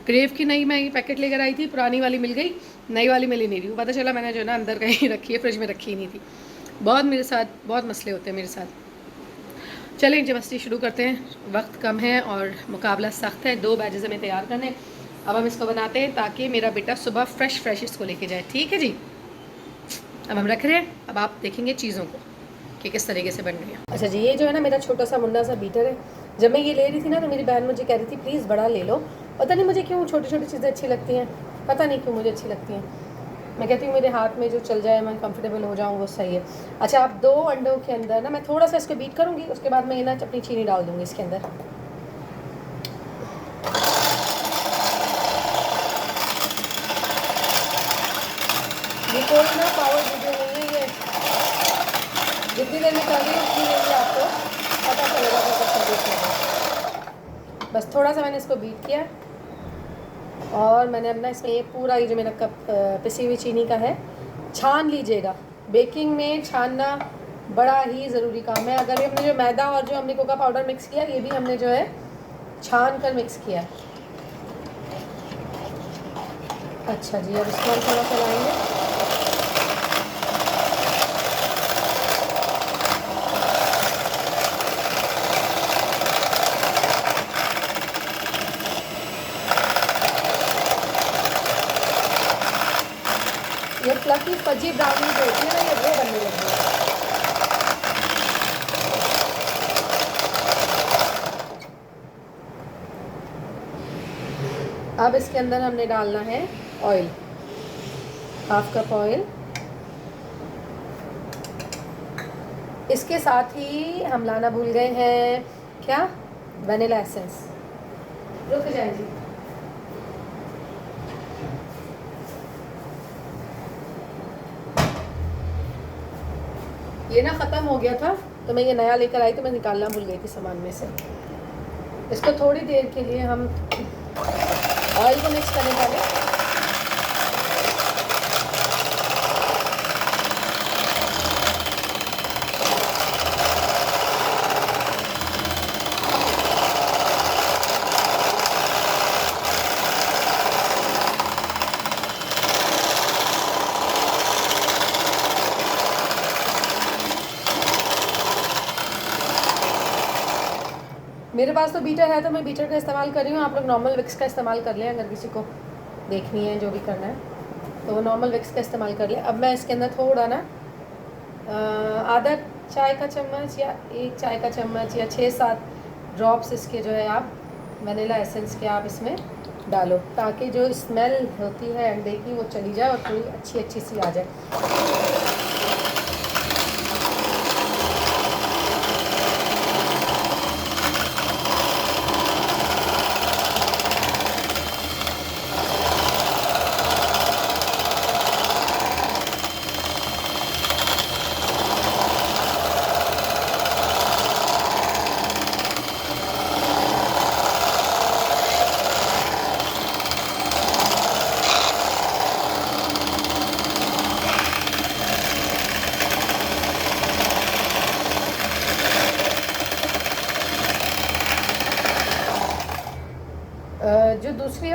क्रेव की नई मैं ये पैकेट लेकर आई थी, पुरानी वाली मिल गई, नई वाली मिली नहीं रही। पता चला मैंने जो है ना अंदर कहीं रखी है, फ्रिज में रखी ही नहीं थी। बहुत मेरे साथ बहुत मसले होते हैं मेरे साथ। चलें जबरदस्ती शुरू करते हैं, वक्त कम है और मुकाबला सख्त है। 2 बैचेज़ हमें तैयार करने। अब हम इसको बनाते हैं ताकि मेरा बेटा सुबह फ्रेश इसको लेके जाए। ठीक है जी, अब हम रख रहे हैं, अब आप देखेंगे चीज़ों को कि किस तरीके से बन रही है। अच्छा जी, ये जो है ना मेरा छोटा सा मुन्ना सा बीटर है। जब मैं ये ले रही थी ना तो मेरी बहन मुझे कह रही थी प्लीज़ बड़ा ले लो। पता नहीं मुझे क्यों छोटी छोटी चीज़ें अच्छी लगती हैं, पता नहीं क्यों मुझे अच्छी लगती हैं। मैं कहती हूँ मेरे हाथ में जो चल जाए, मैं कंफर्टेबल हो जाऊँ, वो सही है। अच्छा, आप 2 अंडों के अंदर ना मैं थोड़ा सा इसको बीट करूँगी, उसके बाद मैं ये ना अपनी चीनी डाल दूँगी इसके अंदर। ये कोई ना पावर वीडियो नहीं है, ये जितनी देर में कर रही हूँ उतनी देर में आपको पता चलेगा कि कैसे देखिएगा। बस थोड़ा सा मैंने इसको बीट किया, और मैंने अपना इसमें ये पूरा ये जो मेरा कप पिसी हुई चीनी का है, छान लीजिएगा। बेकिंग में छानना बड़ा ही ज़रूरी काम है। अगर ये हमने जो मैदा और जो हमने कोका पाउडर मिक्स किया, ये भी हमने जो है छान कर मिक्स किया है। अच्छा जी, अब इसको हम थोड़ा चलाएँगे। ये फ्लफी फजी ब्राउनी जो होती है ना, ये वो बनने लगी है। अब इसके अंदर हमने डालना है ऑयल, 1/2 कप ऑयल। इसके साथ ही हम लाना भूल गए हैं क्या, वनीला एसेंस। रुक जाए जी, ये ना ख़त्म हो गया था तो मैं ये नया लेकर आई, तो मैं निकालना भूल गई थी सामान में से। इसको थोड़ी देर के लिए हम ऑयल को मिक्स करने वाले। मेरे पास तो बीटर है तो मैं बीटर का इस्तेमाल कर रही हूँ। आप लोग नॉर्मल विक्स का इस्तेमाल कर लें, अगर किसी को देखनी है जो भी करना है तो वो नॉर्मल विक्स का इस्तेमाल कर ले। अब मैं इसके अंदर थोड़ा ना आधा चाय का चम्मच या 1 चाय का चम्मच या 6-7 ड्रॉप्स इसके जो है आप वनीला एसेंस के आप इसमें डालो, ताकि जो स्मेल होती है अंडे की वो चली जाए और थोड़ी अच्छी सी आ जाए।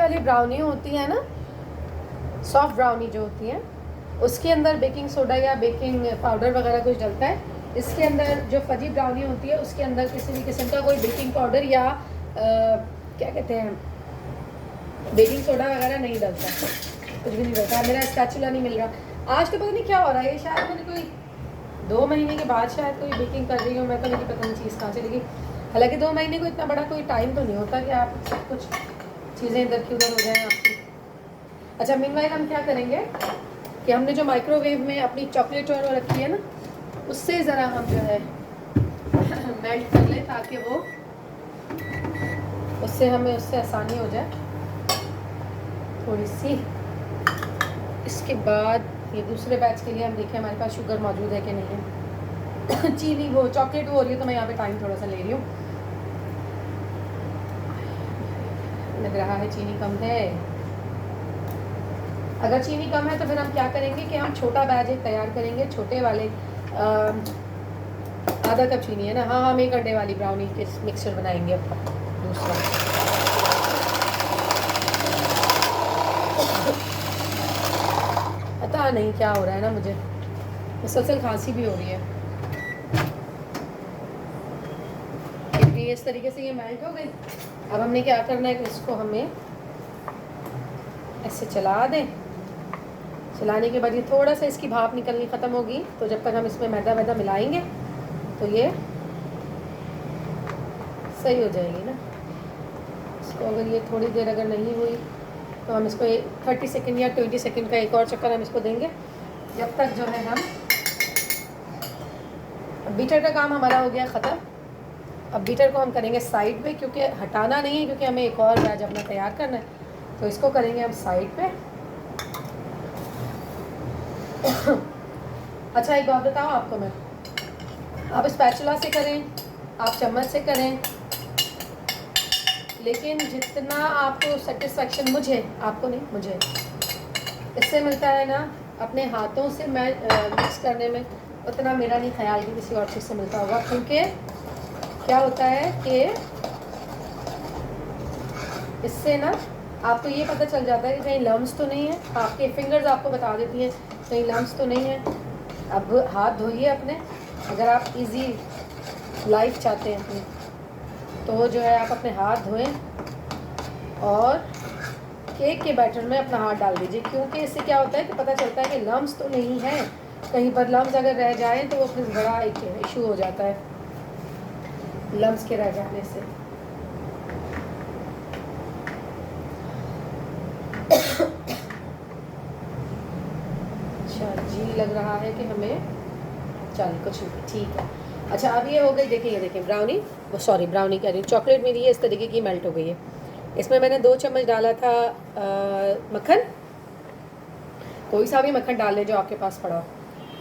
वाली ब्राउनी होती है ना, सॉफ्ट ब्राउनी जो होती है, उसके अंदर बेकिंग सोडा या बेकिंग पाउडर वगैरह कुछ डलता है। इसके अंदर जो फजी ब्राउनी होती है उसके अंदर किसी भी किस्म का कोई बेकिंग पाउडर या क्या कहते हैं बेकिंग सोडा वगैरह नहीं डलता, कुछ भी नहीं डलता। मेरा स्पैचुला नहीं मिल रहा आज, तो पता नहीं क्या हो रहा है। ये शायद मैंने कोई 2 महीने के बाद शायद कोई बेकिंग कर रही हूँ मैं, तो मुझे पता नहीं चीज़ कहाँ चलेगी। हालांकि 2 महीने को इतना बड़ा कोई टाइम तो नहीं होता कि आप सब कुछ चीज़ें इधर की उधर हो जाएँ आपकी। अच्छा, मीनवाइल हम क्या करेंगे कि हमने जो माइक्रोवेव में अपनी चॉकलेट और रखी है ना, उससे ज़रा हम जो है मेल्ट कर लें ताकि वो उससे आसानी हो जाए थोड़ी सी। इसके बाद ये दूसरे बैच के लिए हम देखें हमारे पास शुगर मौजूद है कि नहीं है। चीनी वो चॉकलेट वो हो रही है तो मैं यहाँ पे टाइम थोड़ा सा ले रही हूँ, लग रहा है चीनी कम है। अगर चीनी कम है तो फिर हम क्या करेंगे कि हम छोटा बैच एक तैयार करेंगे, छोटे वाले आधा कप चीनी है ना, हाँ हम 1 अंडे वाली ब्राउनी के मिक्सचर बनाएंगे अब दूसरा। पता नहीं क्या हो रहा है ना, मुझे मुसलसल खांसी भी हो रही है। इस तरीके से ये मेल्ट हो गई। अब हमने क्या करना है कि इसको हमें ऐसे चला दें। चलाने के बाद ये थोड़ा सा इसकी भाप निकलनी ख़त्म होगी, तो जब तक हम इसमें मैदा वैदा मिलाएंगे तो ये सही हो जाएगी ना। इसको अगर ये थोड़ी देर अगर नहीं हुई तो हम इसको 30 सेकंड या 20 सेकंड का एक और चक्कर हम इसको देंगे, जब तक जो है हम। अब बीटर का काम हमारा हो गया ख़त्म। अब बीटर को हम करेंगे साइड पे, क्योंकि हटाना नहीं है, क्योंकि हमें एक और बैच अपना तैयार करना है, तो इसको करेंगे हम साइड पे। अच्छा, एक बात बताऊँ आपको मैं, आप स्पैचुला से करें, आप चम्मच से करें, लेकिन जितना आपको सेटिस्फेक्शन मुझे, आपको नहीं मुझे, इससे मिलता है ना अपने हाथों से मैं मिक्स करने में, उतना मेरा नहीं ख्याल कि किसी और चीज़ से मिलता होगा। क्योंकि क्या होता है कि इससे ना आपको ये पता चल जाता है कि कहीं लम्स तो नहीं है, आपके फिंगर्स आपको बता देती हैं कहीं लम्स तो नहीं है। अब हाथ धोइए अपने, अगर आप इजी लाइफ चाहते हैं अपनी, तो जो है आप अपने हाथ धोएं और केक के बैटर में अपना हाथ डाल दीजिए, क्योंकि इससे क्या होता है कि पता चलता है कि लम्स तो नहीं है। कहीं पर लम्स अगर रह जाएँ तो वो फिर बड़ा एक इशू हो जाता है, लम्स के रह जाने से। अच्छा जी, लग रहा है कि हमें चल कुछ नहीं, ठीक है। अच्छा, अब ये हो गई, देखिए ये देखें ब्राउनी, सॉरी ब्राउनी कह रही हूँ, चॉकलेट मेरी ये इस तरीके की मेल्ट हो गई है। इसमें मैंने 2 चम्मच डाला था मक्खन, कोई सा भी मक्खन डाल लें जो आपके पास पड़ा हो,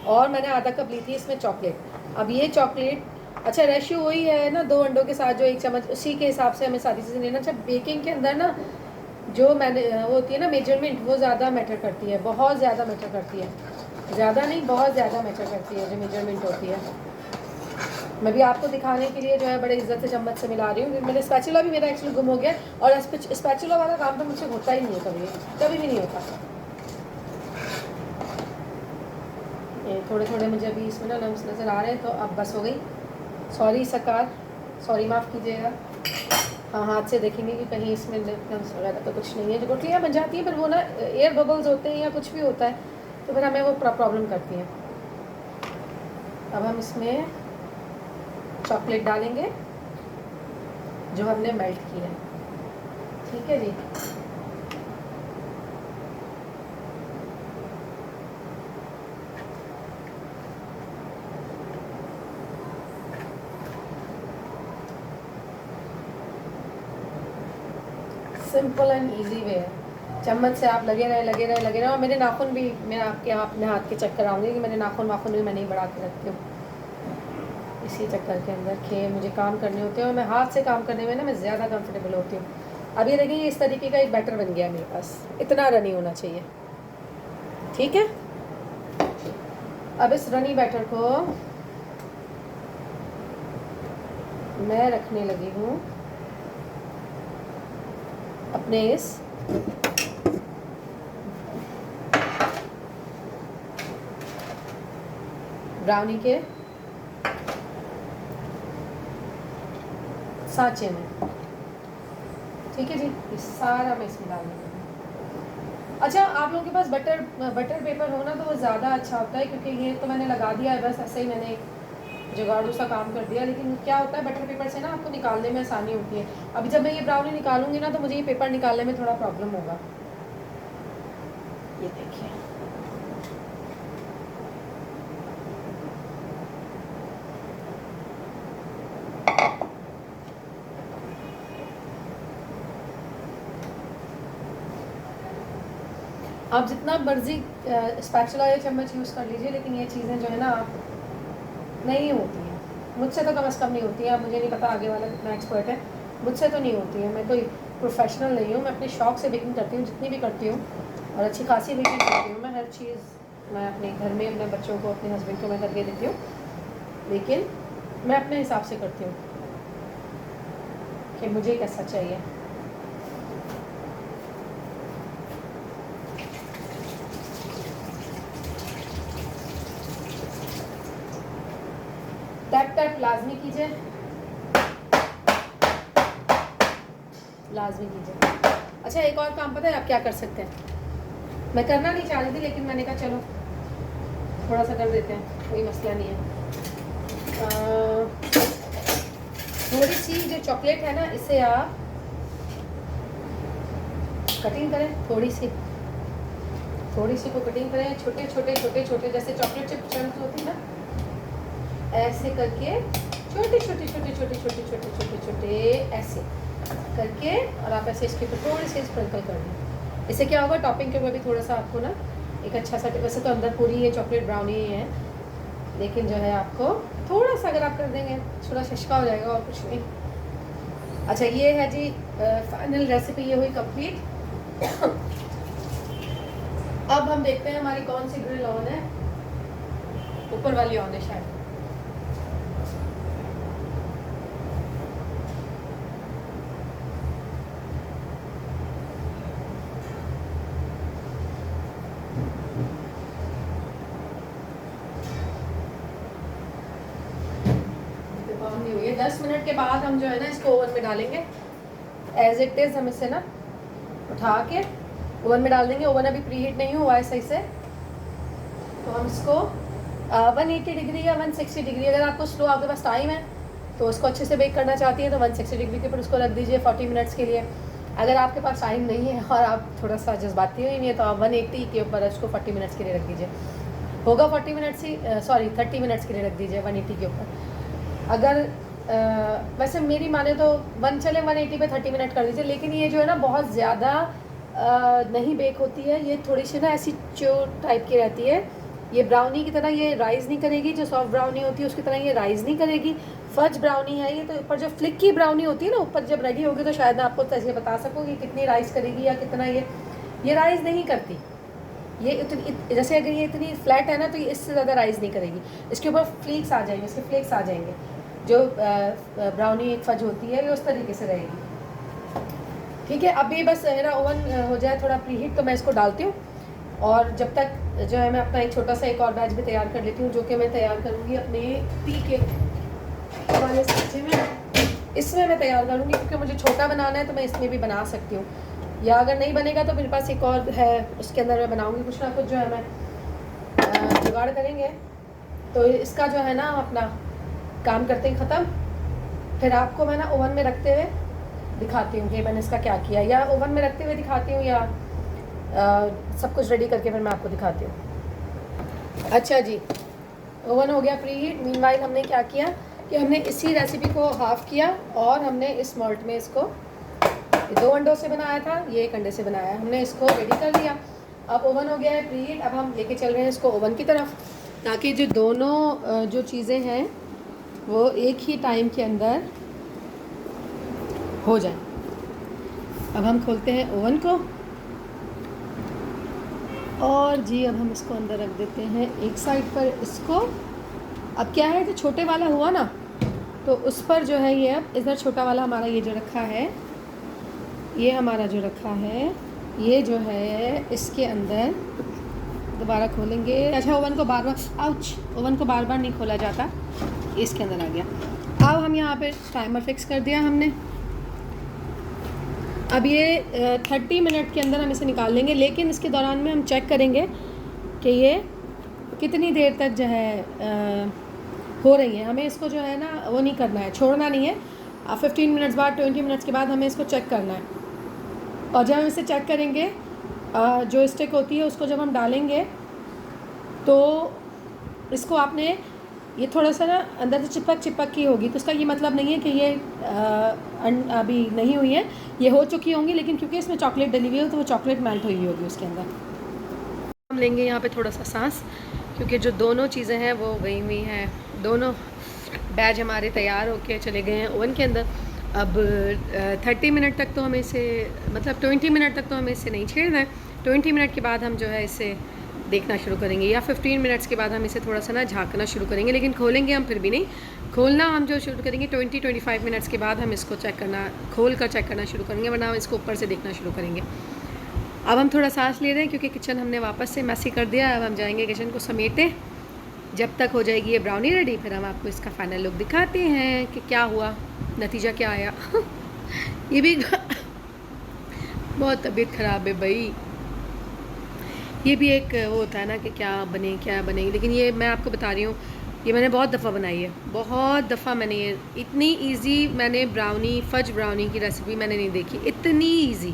और मैंने आधा कप ली थी इसमें चॉकलेट। अब ये चॉकलेट, अच्छा रेशियो वही है ना 2 अंडों के साथ जो 1 चम्मच, उसी के हिसाब से हमें सारी चीज़ें लेना। अच्छा, बेकिंग के अंदर ना जो मैंने वो होती है ना मेजरमेंट, वो ज़्यादा मैटर करती है, बहुत ज़्यादा मैटर करती है, ज़्यादा नहीं बहुत ज़्यादा मैटर करती है जो मेजरमेंट होती है। मैं भी आपको दिखाने के लिए जो है बड़े इज्जत से चम्मच से मिला रही हूँ, मैंने स्पैचुला भी मेरा एक्चुअली गुम हो गया, और स्पैचुला वाला काम तो मुझसे होता ही नहीं है, कभी भी नहीं होता। ये थोड़े थोड़े मुझे अभी इसमें ना लम्स नज़र आ रहे हैं, तो अब बस हो गई। सॉरी सरकार, सॉरी माफ़ कीजिएगा। हाँ, हाथ से देखेंगे कि कहीं इसमें लम्स वगैरह तो कुछ नहीं है। जो गुठलियाँ बन जाती हैं फिर वो ना एयर बबल्स होते हैं या कुछ भी होता है, तो फिर हमें वो प्रॉब्लम करती हैं। अब हम इसमें चॉकलेट डालेंगे जो हमने मेल्ट किया है, ठीक है जी। सिंपल एंड इजी वे है, चम्मच से आप लगे रहे। और मेरे नाखून भी, मैं आपके अपने हाथ के चक्कर आऊँगी कि मेरे नाखून भी मैं नहीं बढ़ा के रखती हूँ, इसी चक्कर के अंदर कि मुझे काम करने होते हैं और मैं हाथ से काम करने में ना मैं ज़्यादा कंफर्टेबल होती हूँ। अब ये देखिए इस तरीके का एक बैटर बन गया मेरे पास, इतना रनी होना चाहिए, ठीक है। अब इस रनी बैटर को मैं रखने लगी हूँ अपने इस ब्राउनी के सांचे में, ठीक है जी। ये सारा मैं इसमें डाल दूँगी। अच्छा, आप लोगों के पास बटर पेपर हो ना तो वो ज़्यादा अच्छा होता है, क्योंकि ये तो मैंने लगा दिया है, बस ऐसे ही मैंने जुगाड़ू सा काम कर दिया। लेकिन क्या होता है बटर पेपर से ना आपको निकालने में आसानी होती है। अभी जब मैं ये ब्राउनी निकालूंगी ना तो मुझे ये पेपर निकालने में थोड़ा प्रॉब्लम होगा। ये देखिए, आप जितना मर्जी स्पैचुला या चम्मच यूज़ कर लीजिए, लेकिन ये चीज़ें जो है ना आप नहीं होती हैं। मुझसे तो कम से कम नहीं होती है। अब मुझे नहीं पता आगे वाला कितना एक्सपर्ट है, मुझसे तो नहीं होती है। मैं कोई प्रोफेशनल नहीं हूँ, मैं अपने शौक़ से बेकिंग करती हूँ, जितनी भी करती हूँ, और अच्छी खासी बेकिंग करती हूँ। मैं हर चीज़ मैं अपने घर में अपने बच्चों को, अपने हस्बैंड को मैं करके देती हूँ, लेकिन मैं अपने हिसाब से करती हूँ कि मुझे कैसा चाहिए। टैप टैप लाजमी कीजिए, लाजमी कीजिए। अच्छा, एक और काम पता है आप क्या कर सकते हैं? मैं करना नहीं चाह रही थी, लेकिन मैंने कहा चलो थोड़ा सा कर देते हैं, कोई मसला नहीं है। थोड़ी सी जो चॉकलेट है ना, इसे आप कटिंग करें, थोड़ी सी को कटिंग करें, छोटे छोटे छोटे छोटे, जैसे चॉकलेट चिप चंक्स होती है ना, ऐसे करके छोटे छोटे छोटे छोटे छोटे छोटे छोटे छोटे ऐसे करके, और आप ऐसे इसके ऊपर थोड़ी सी स्प्रिंकल कर दें। इससे क्या होगा, टॉपिंग के ऊपर भी थोड़ा सा आपको ना एक अच्छा सा, वैसे तो अंदर पूरी ये चॉकलेट ब्राउनी ही है, लेकिन जो है आपको थोड़ा सा अगर आप कर देंगे थोड़ा शशका हो जाएगा, और कुछ नहीं। अच्छा, ये है जी फाइनल रेसिपी, ये हुई कंप्लीट। अब हम देखते हैं हमारी कौन सी ग्रिल ऑन है। ऊपर वाली ऑन है शायद। नहीं हुई है। 10 मिनट के बाद हम जो है ना इसको ओवन में डालेंगे। एज इट इज़ हम इसे ना उठा के ओवन में डाल देंगे। ओवन अभी प्री हीट नहीं हुआ है सही से, तो हम इसको 180 डिग्री या 160 डिग्री, अगर आपको स्लो, आपके पास टाइम है तो उसको अच्छे से बेक करना चाहती है तो 160 डिग्री के ऊपर उसको रख दीजिए 40 मिनट्स के लिए। अगर आपके पास टाइम नहीं है और आप थोड़ा सा जज्बाती हुई नहीं है तो आप 180 के ऊपर उसको 40 मिनट्स के लिए रख दीजिए। होगा 40 मिनट्स ही, सॉरी 30 मिनट्स के लिए रख दीजिए 180 के ऊपर। अगर वैसे मेरी माने तो 180 पे 30 मिनट कर दीजिए, लेकिन ये जो है ना बहुत ज़्यादा नहीं बेक होती है, ये थोड़ी सी ना ऐसी चो टाइप की रहती है। ये ब्राउनी की तरह ये राइज़ नहीं करेगी, जो सॉफ्ट ब्राउनी होती है उसकी तरह ये राइज़ नहीं करेगी। फज ब्राउनी है ये, तो ऊपर जो फ्लिकी ब्राउनी होती है ना, ऊपर जब रेडी होगी तो शायद मैं आपको ऐसे बता सकूँ कि कितनी राइज़ करेगी या कितना ये राइज़ नहीं करती। ये इतनी, जैसे अगर ये इतनी फ्लैट है ना तो ये इससे ज़्यादा राइज़ नहीं करेगी। इसके ऊपर फ्लेक्स आ जाएंगे, इसके फ्लेक्स आ जाएंगे। जो ब्राउनी एक फज होती है ये उस तरीके से रहेगी। ठीक है, अभी बस मेरा ओवन हो जाए थोड़ा प्री हीट तो मैं इसको डालती हूँ, और जब तक जो है मैं अपना एक छोटा सा एक और बैच भी तैयार कर लेती हूँ, जो कि मैं तैयार करूँगी अपने टी के वाले सांचे में। इसमें मैं तैयार करूँगी क्योंकि मुझे छोटा बनाना है, तो मैं इसमें भी बना सकती हूँ, या अगर नहीं बनेगा तो मेरे पास एक और है, उसके अंदर मैं बनाऊँगी कुछ ना कुछ जो है मैं जुगाड़ करेंगे। तो इसका जो है ना अपना काम करते ही ख़त्म, फिर आपको मैं ना ओवन में रखते हुए दिखाती हूँ कि मैंने इसका क्या किया, या ओवन में रखते हुए दिखाती हूँ, या सब कुछ रेडी करके फिर मैं आपको दिखाती हूँ। अच्छा जी, ओवन हो गया प्री हीट। मीनवाइल हमने क्या किया कि हमने इसी रेसिपी को हाफ़ किया और हमने इस मोल्ड में इसको 2 अंडों से बनाया था, ये 1 अंडे से बनाया है, हमने इसको रेडी कर लिया। अब ओवन हो गया है प्री हीट। अब हम लेके चल रहे हैं इसको ओवन की तरफ, ताकि जो दोनों जो चीज़ें हैं वो एक ही टाइम के अंदर हो जाए। अब हम खोलते हैं ओवन को, और जी अब हम इसको अंदर रख देते हैं एक साइड पर इसको। अब क्या है, जो छोटे वाला हुआ ना तो उस पर जो है ये अब इधर छोटा वाला हमारा ये जो रखा है, ये हमारा जो रखा है ये जो है इसके अंदर दोबारा खोलेंगे। अच्छा, ओवन को बार बार ओवन को बार बार नहीं खोला जाता, इसके अंदर आ गया। अब हम यहाँ पे टाइमर फिक्स कर दिया हमने। अब ये 30 मिनट के अंदर हम इसे निकाल लेंगे, लेकिन इसके दौरान में हम चेक करेंगे कि ये कितनी देर तक जो है हो रही है। हमें इसको जो है ना वो नहीं करना है, छोड़ना नहीं है। 15 मिनट्स बाद, 20 मिनट्स के बाद हमें इसको चेक करना है। और जब हम इसे चेक करेंगे, जो स्टिक होती है उसको जब हम डालेंगे तो इसको आपने ये थोड़ा सा ना अंदर से चिपक की होगी, तो उसका ये मतलब नहीं है कि ये अभी नहीं हुई है, ये हो चुकी होंगी, लेकिन क्योंकि इसमें चॉकलेट डली हुई है तो वो चॉकलेट मेल्ट हुई होगी उसके अंदर। हम लेंगे यहाँ पे थोड़ा सा सांस, क्योंकि जो दोनों चीज़ें हैं वो गई हुई हैं, दोनों बैच हमारे तैयार होके चले गए हैं ओवन के अंदर। अब 30 मिनट तक तो हमें इसे, मतलब 20 मिनट तक तो हमें इसे नहीं छेड़ना है। 20 मिनट के बाद हम जो है इसे देखना शुरू करेंगे, या 15 मिनट्स के बाद हम इसे थोड़ा सा ना झाँकना शुरू करेंगे, लेकिन खोलेंगे हम फिर भी नहीं। खोलना हम जो शुरू करेंगे 20-25 मिनट्स के बाद हम इसको खोल कर चेक करना शुरू करेंगे, वरना हम इसको ऊपर से देखना शुरू करेंगे। अब हम थोड़ा सांस ले रहे हैं क्योंकि किचन हमने वापस से मैसी कर दिया। अब हम जाएंगे किचन को समेटे, जब तक हो जाएगी ये ब्राउनी रेडी, फिर हम आपको इसका फाइनल लुक दिखाते हैं कि क्या हुआ, नतीजा क्या आया। ये भी बहुत तबीयत ख़राब है भाई। ये भी एक वो होता है ना कि क्या बने, लेकिन ये मैं आपको बता रही हूँ, ये मैंने बहुत दफ़ा बनाई है, बहुत दफ़ा मैंने ये इतनी इजी मैंने फज ब्राउनी की रेसिपी मैंने नहीं देखी, इतनी इजी।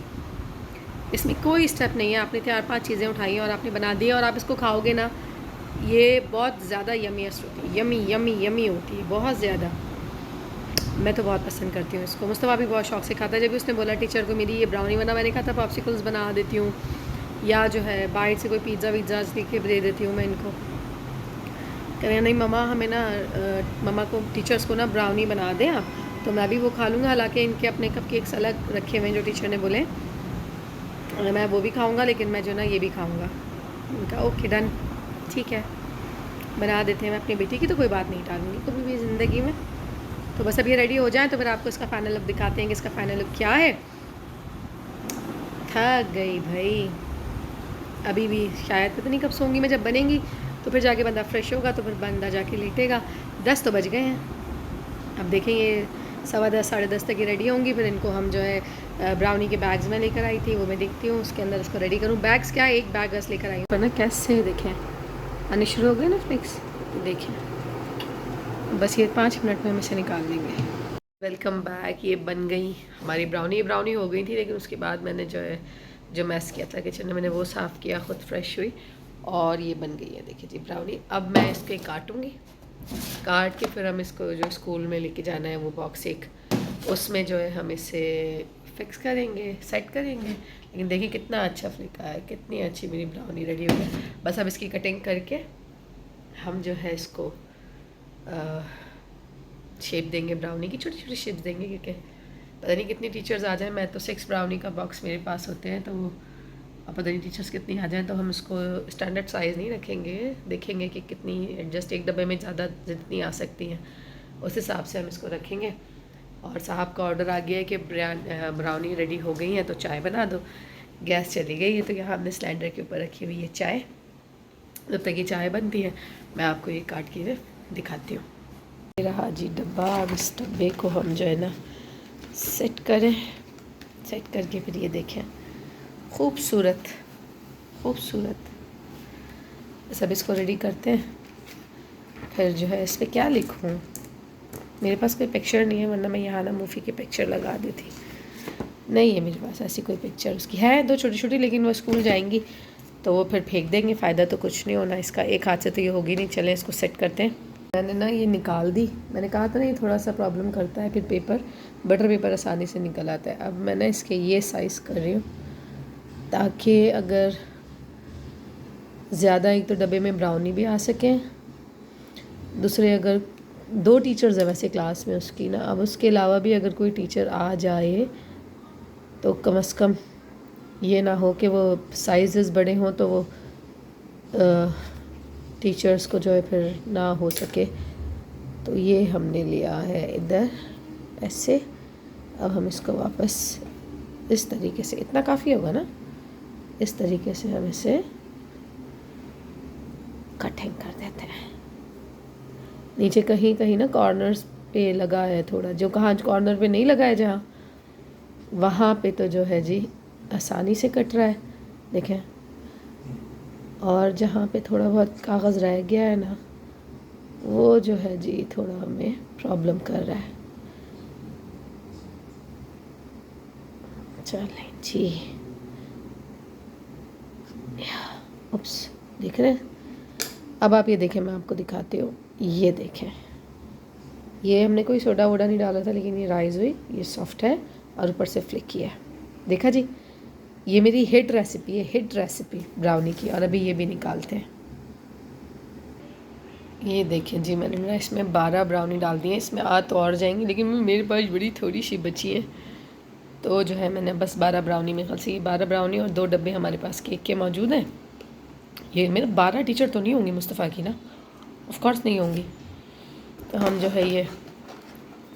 इसमें कोई स्टेप नहीं है, आपने 4-5 चीज़ें उठाई और आपने बना दी और आप इसको खाओगे ना, ये बहुत ज़्यादा यमीएस्ट होती है, यमी होती है, बहुत ज़्यादा। मैं तो बहुत पसंद करती हूँ इसको। मुस्तफ़ा भी बहुत शौक से खाता है। जब भी उसने बोला टीचर को मेरी ये ब्राउनी बना, मैंने कहा था पॉप्सिकल्स बना देती हूँ, या जो है बाहर से कोई पिज़्ज़ा विज़्ज़ा के दे देती हूँ मैं इनको। कह नहीं ममा, हमें ना ममा को, टीचर्स को ना ब्राउनी बना दें आप, तो मैं भी वो खा लूँगा। हालांकि इनके अपने कपकेक्स अलग रखे हुए हैं जो टीचर ने बोले, मैं वो भी खाऊँगा, लेकिन मैं जो ना ये भी खाऊँगा। उनका ओके डन, ठीक है, बना देते हैं। मैं अपनी बेटी की तो कोई बात नहीं टालूँगी कभी भी ज़िंदगी में। तो बस अब ये रेडी हो जाए तो फिर आपको इसका फाइनल लुक दिखाते हैं कि इसका फाइनल लुक क्या है। थक गई भाई, अभी भी शायद पता नहीं कब सोऊंगी मैं। जब बनेंगी तो फिर जाके बंदा फ्रेश होगा, तो फिर बंदा जाके लेटेगा। 10 तो बज गए हैं, अब देखेंगे 10:15 10:30 तक ये रेडी होंगी। फिर इनको हम जो है ब्राउनी के बैग्स में लेकर आई थी, वो मैं देखती हूँ उसके अंदर इसको रेडी करूँ। बैग्स क्या, एक बैग बस लेकर आई हूँ, पर ना कैसे देखें आने शुरू हो गए ना फ्लिक्स, देखें बस ये 5 मिनट में हम इसे निकाल लेंगे। Welcome back. ये बन गई हमारी ब्राउनी हो गई थी, लेकिन उसके बाद मैंने जो मैस किया था किचन में, मैंने वो साफ़ किया, ख़ुद फ्रेश हुई और ये बन गई है। देखिए जी ब्राउनी। अब मैं इसको काटूँगी, काट के फिर हम इसको जो स्कूल में लेके जाना है वो बॉक्स एक, उसमें जो है हम इसे फिक्स करेंगे, सेट करेंगे। लेकिन देखिए कितना अच्छा फ्लिका है, कितनी अच्छी मेरी ब्राउनी रेडी हो गई। बस अब इसकी कटिंग करके हम जो है इसको शेप देंगे, ब्राउनी की छोटी छोटी शेप देंगे, क्योंकि पता नहीं कितनी टीचर्स आ जाएं। मैं तो 6 ब्राउनी का बॉक्स मेरे पास होते हैं, तो अब पता नहीं टीचर्स कितनी आ जाएं, तो हम इसको स्टैंडर्ड साइज़ नहीं रखेंगे, देखेंगे कि कितनी एडजस्ट, एक डब्बे में ज़्यादा जितनी आ सकती हैं उस हिसाब से हम इसको रखेंगे। और साहब का ऑर्डर आ गया है कि ब्राउनी रेडी हो गई है तो चाय बना दो। गैस चली गई है, तो यहाँ हमने सिलेंडर के ऊपर रखी हुई है चाय। जब तक ये चाय बनती है मैं आपको ये काट के दिखाती हूँ। ये रहा जी डब्बा। अब इस डब्बे को हम जो है ना सेट करें, सेट करके फिर ये देखें खूबसूरत खूबसूरत। सब इसको रेडी करते हैं, फिर जो है इस पर क्या लिखूँ, मेरे पास कोई पिक्चर नहीं है, वरना मैं यहाँ ना मूफ़ी की पिक्चर लगा देती। नहीं है मेरे पास ऐसी कोई पिक्चर। उसकी है 2 छोटी छोटी, लेकिन वो स्कूल जाएंगी तो वो फिर फेंक देंगे, फ़ायदा तो कुछ नहीं होना इसका, एक हाथ से तो ये होगी नहीं। चले इसको सेट करते हैं। मैंने ना ये निकाल दी, मैंने कहा था ना ये थोड़ा सा प्रॉब्लम करता है, फिर बटर पेपर आसानी से निकल आता है। अब मैं ना इसके ये साइज़ कर रही हूँ, ताकि अगर ज़्यादा, एक तो डब्बे में ब्राउनी भी आ सकें, दूसरे अगर 2 टीचर्स है वैसे क्लास में उसकी ना, अब उसके अलावा भी अगर कोई टीचर आ जाए तो कम से कम ये ना हो कि वो साइज़ बड़े हों तो वो टीचर्स को जो है फिर ना हो सके। तो ये हमने लिया है इधर ऐसे। अब हम इसको वापस इस तरीके से, इतना काफ़ी होगा ना, इस तरीके से हम इसे कटिंग कर देते हैं। नीचे कहीं कहीं ना कॉर्नर्स पे लगा है थोड़ा, जो कहाँ कॉर्नर पे नहीं लगा है जहाँ, वहाँ पे तो जो है जी आसानी से कट रहा है, देखें। और जहाँ पे थोड़ा बहुत कागज़ रह गया है ना, वो जो है जी थोड़ा हमें प्रॉब्लम कर रहा है। चलें जी, उप्स, देख रहे हैं। अब आप ये देखें, मैं आपको दिखाती हूँ, ये देखें, ये हमने कोई सोडा वोडा नहीं डाला था, लेकिन ये राइस हुई, ये सॉफ्ट है और ऊपर से फ्लिकी है। देखा जी, ये मेरी हिट रेसिपी है, हिट रेसिपी ब्राउनी की। और अभी ये भी निकालते हैं। ये देखें जी, मैंने ना इसमें 12 ब्राउनी डाल दी हैं। इसमें आ तो और जाएंगी, लेकिन मेरे पास बड़ी थोड़ी सी बची है, तो जो है मैंने बस 12 ब्राउनी में खलसी, 12 ब्राउनी और 2 डब्बे हमारे पास केक के मौजूद हैं। ये मेरे 12 टीचर तो नहीं होंगी मुस्तफ़ा की ना, ऑफ कोर्स नहीं होंगी। तो हम जो है ये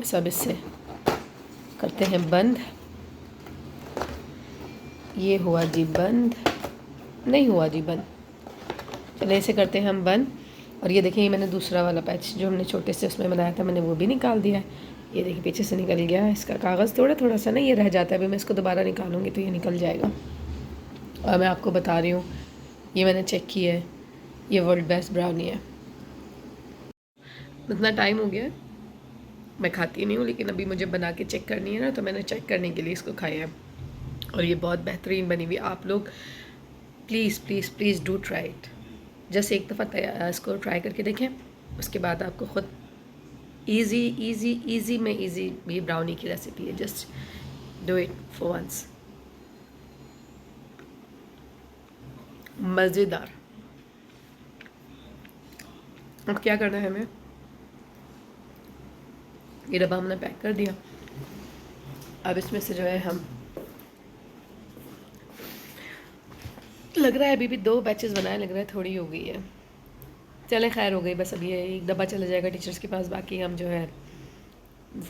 सब इससे करते हैं बंद। ये हुआ जी बंद, नहीं हुआ जी बंद, चले इसे करते हैं हम बंद। और ये देखिए, मैंने दूसरा वाला पैच जो हमने छोटे से उसमें बनाया था, मैंने वो भी निकाल दिया है। ये देखिए पीछे से निकल गया है इसका कागज़, थोड़ा थोड़ा सा ना ये रह जाता है। अभी मैं इसको दोबारा निकालूंगी तो ये निकल जाएगा। और मैं आपको बता रही हूँ, ये मैंने चेक किया है, ये वर्ल्ड बेस्ट ब्राउनी है। इतना टाइम हो गया है, मैं खाती नहीं हूँ, लेकिन अभी मुझे बना के चेक करनी है ना, तो मैंने चेक करने के लिए इसको खाया है। और ये बहुत बेहतरीन बनी हुई। आप लोग please please please do try it. Just एक दफ़ा इसको ट्राई करके देखें, उसके बाद आपको ख़ुद इजी में इजी ये ब्राउनी की रेसिपी है। Just do it for once. मज़ेदार। अब क्या करना है हमें, ये डब्बा हमने पैक कर दिया। अब इसमें से जो है हम, लग रहा है अभी भी 2 बैचेस बनाए, लग रहा है थोड़ी हो गई है। चले खैर हो गई, बस अब ये एक डब्बा चला जाएगा टीचर्स के पास, बाकी हम जो है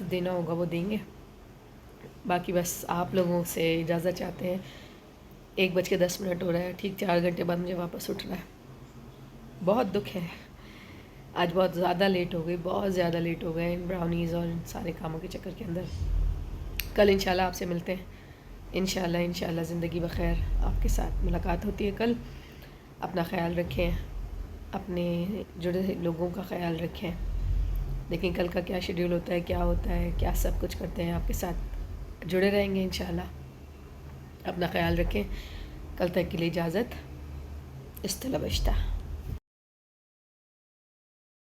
देना होगा वो देंगे। बाकी बस आप लोगों से इजाज़त चाहते हैं। 1:10 हो रहा है, ठीक 4 घंटे बाद मुझे वापस उठना है। बहुत दुख है, आज बहुत ज़्यादा लेट हो गई, बहुत ज़्यादा लेट हो गए इन ब्राउनीज़ और इन सारे कामों के चक्कर के अंदर। कल इंशाल्लाह आपसे मिलते हैं, इंशाल्लाह ज़िंदगी बखैर आपके साथ मुलाकात होती है कल। अपना ख्याल रखें, अपने जुड़े लोगों का ख्याल रखें। लेकिन कल का क्या शेड्यूल होता है, क्या होता है, क्या सब कुछ करते हैं, आपके साथ जुड़े रहेंगे इंशाल्लाह। अपना ख्याल रखें। कल तक के लिए इजाज़त। इस्तला बश्ता।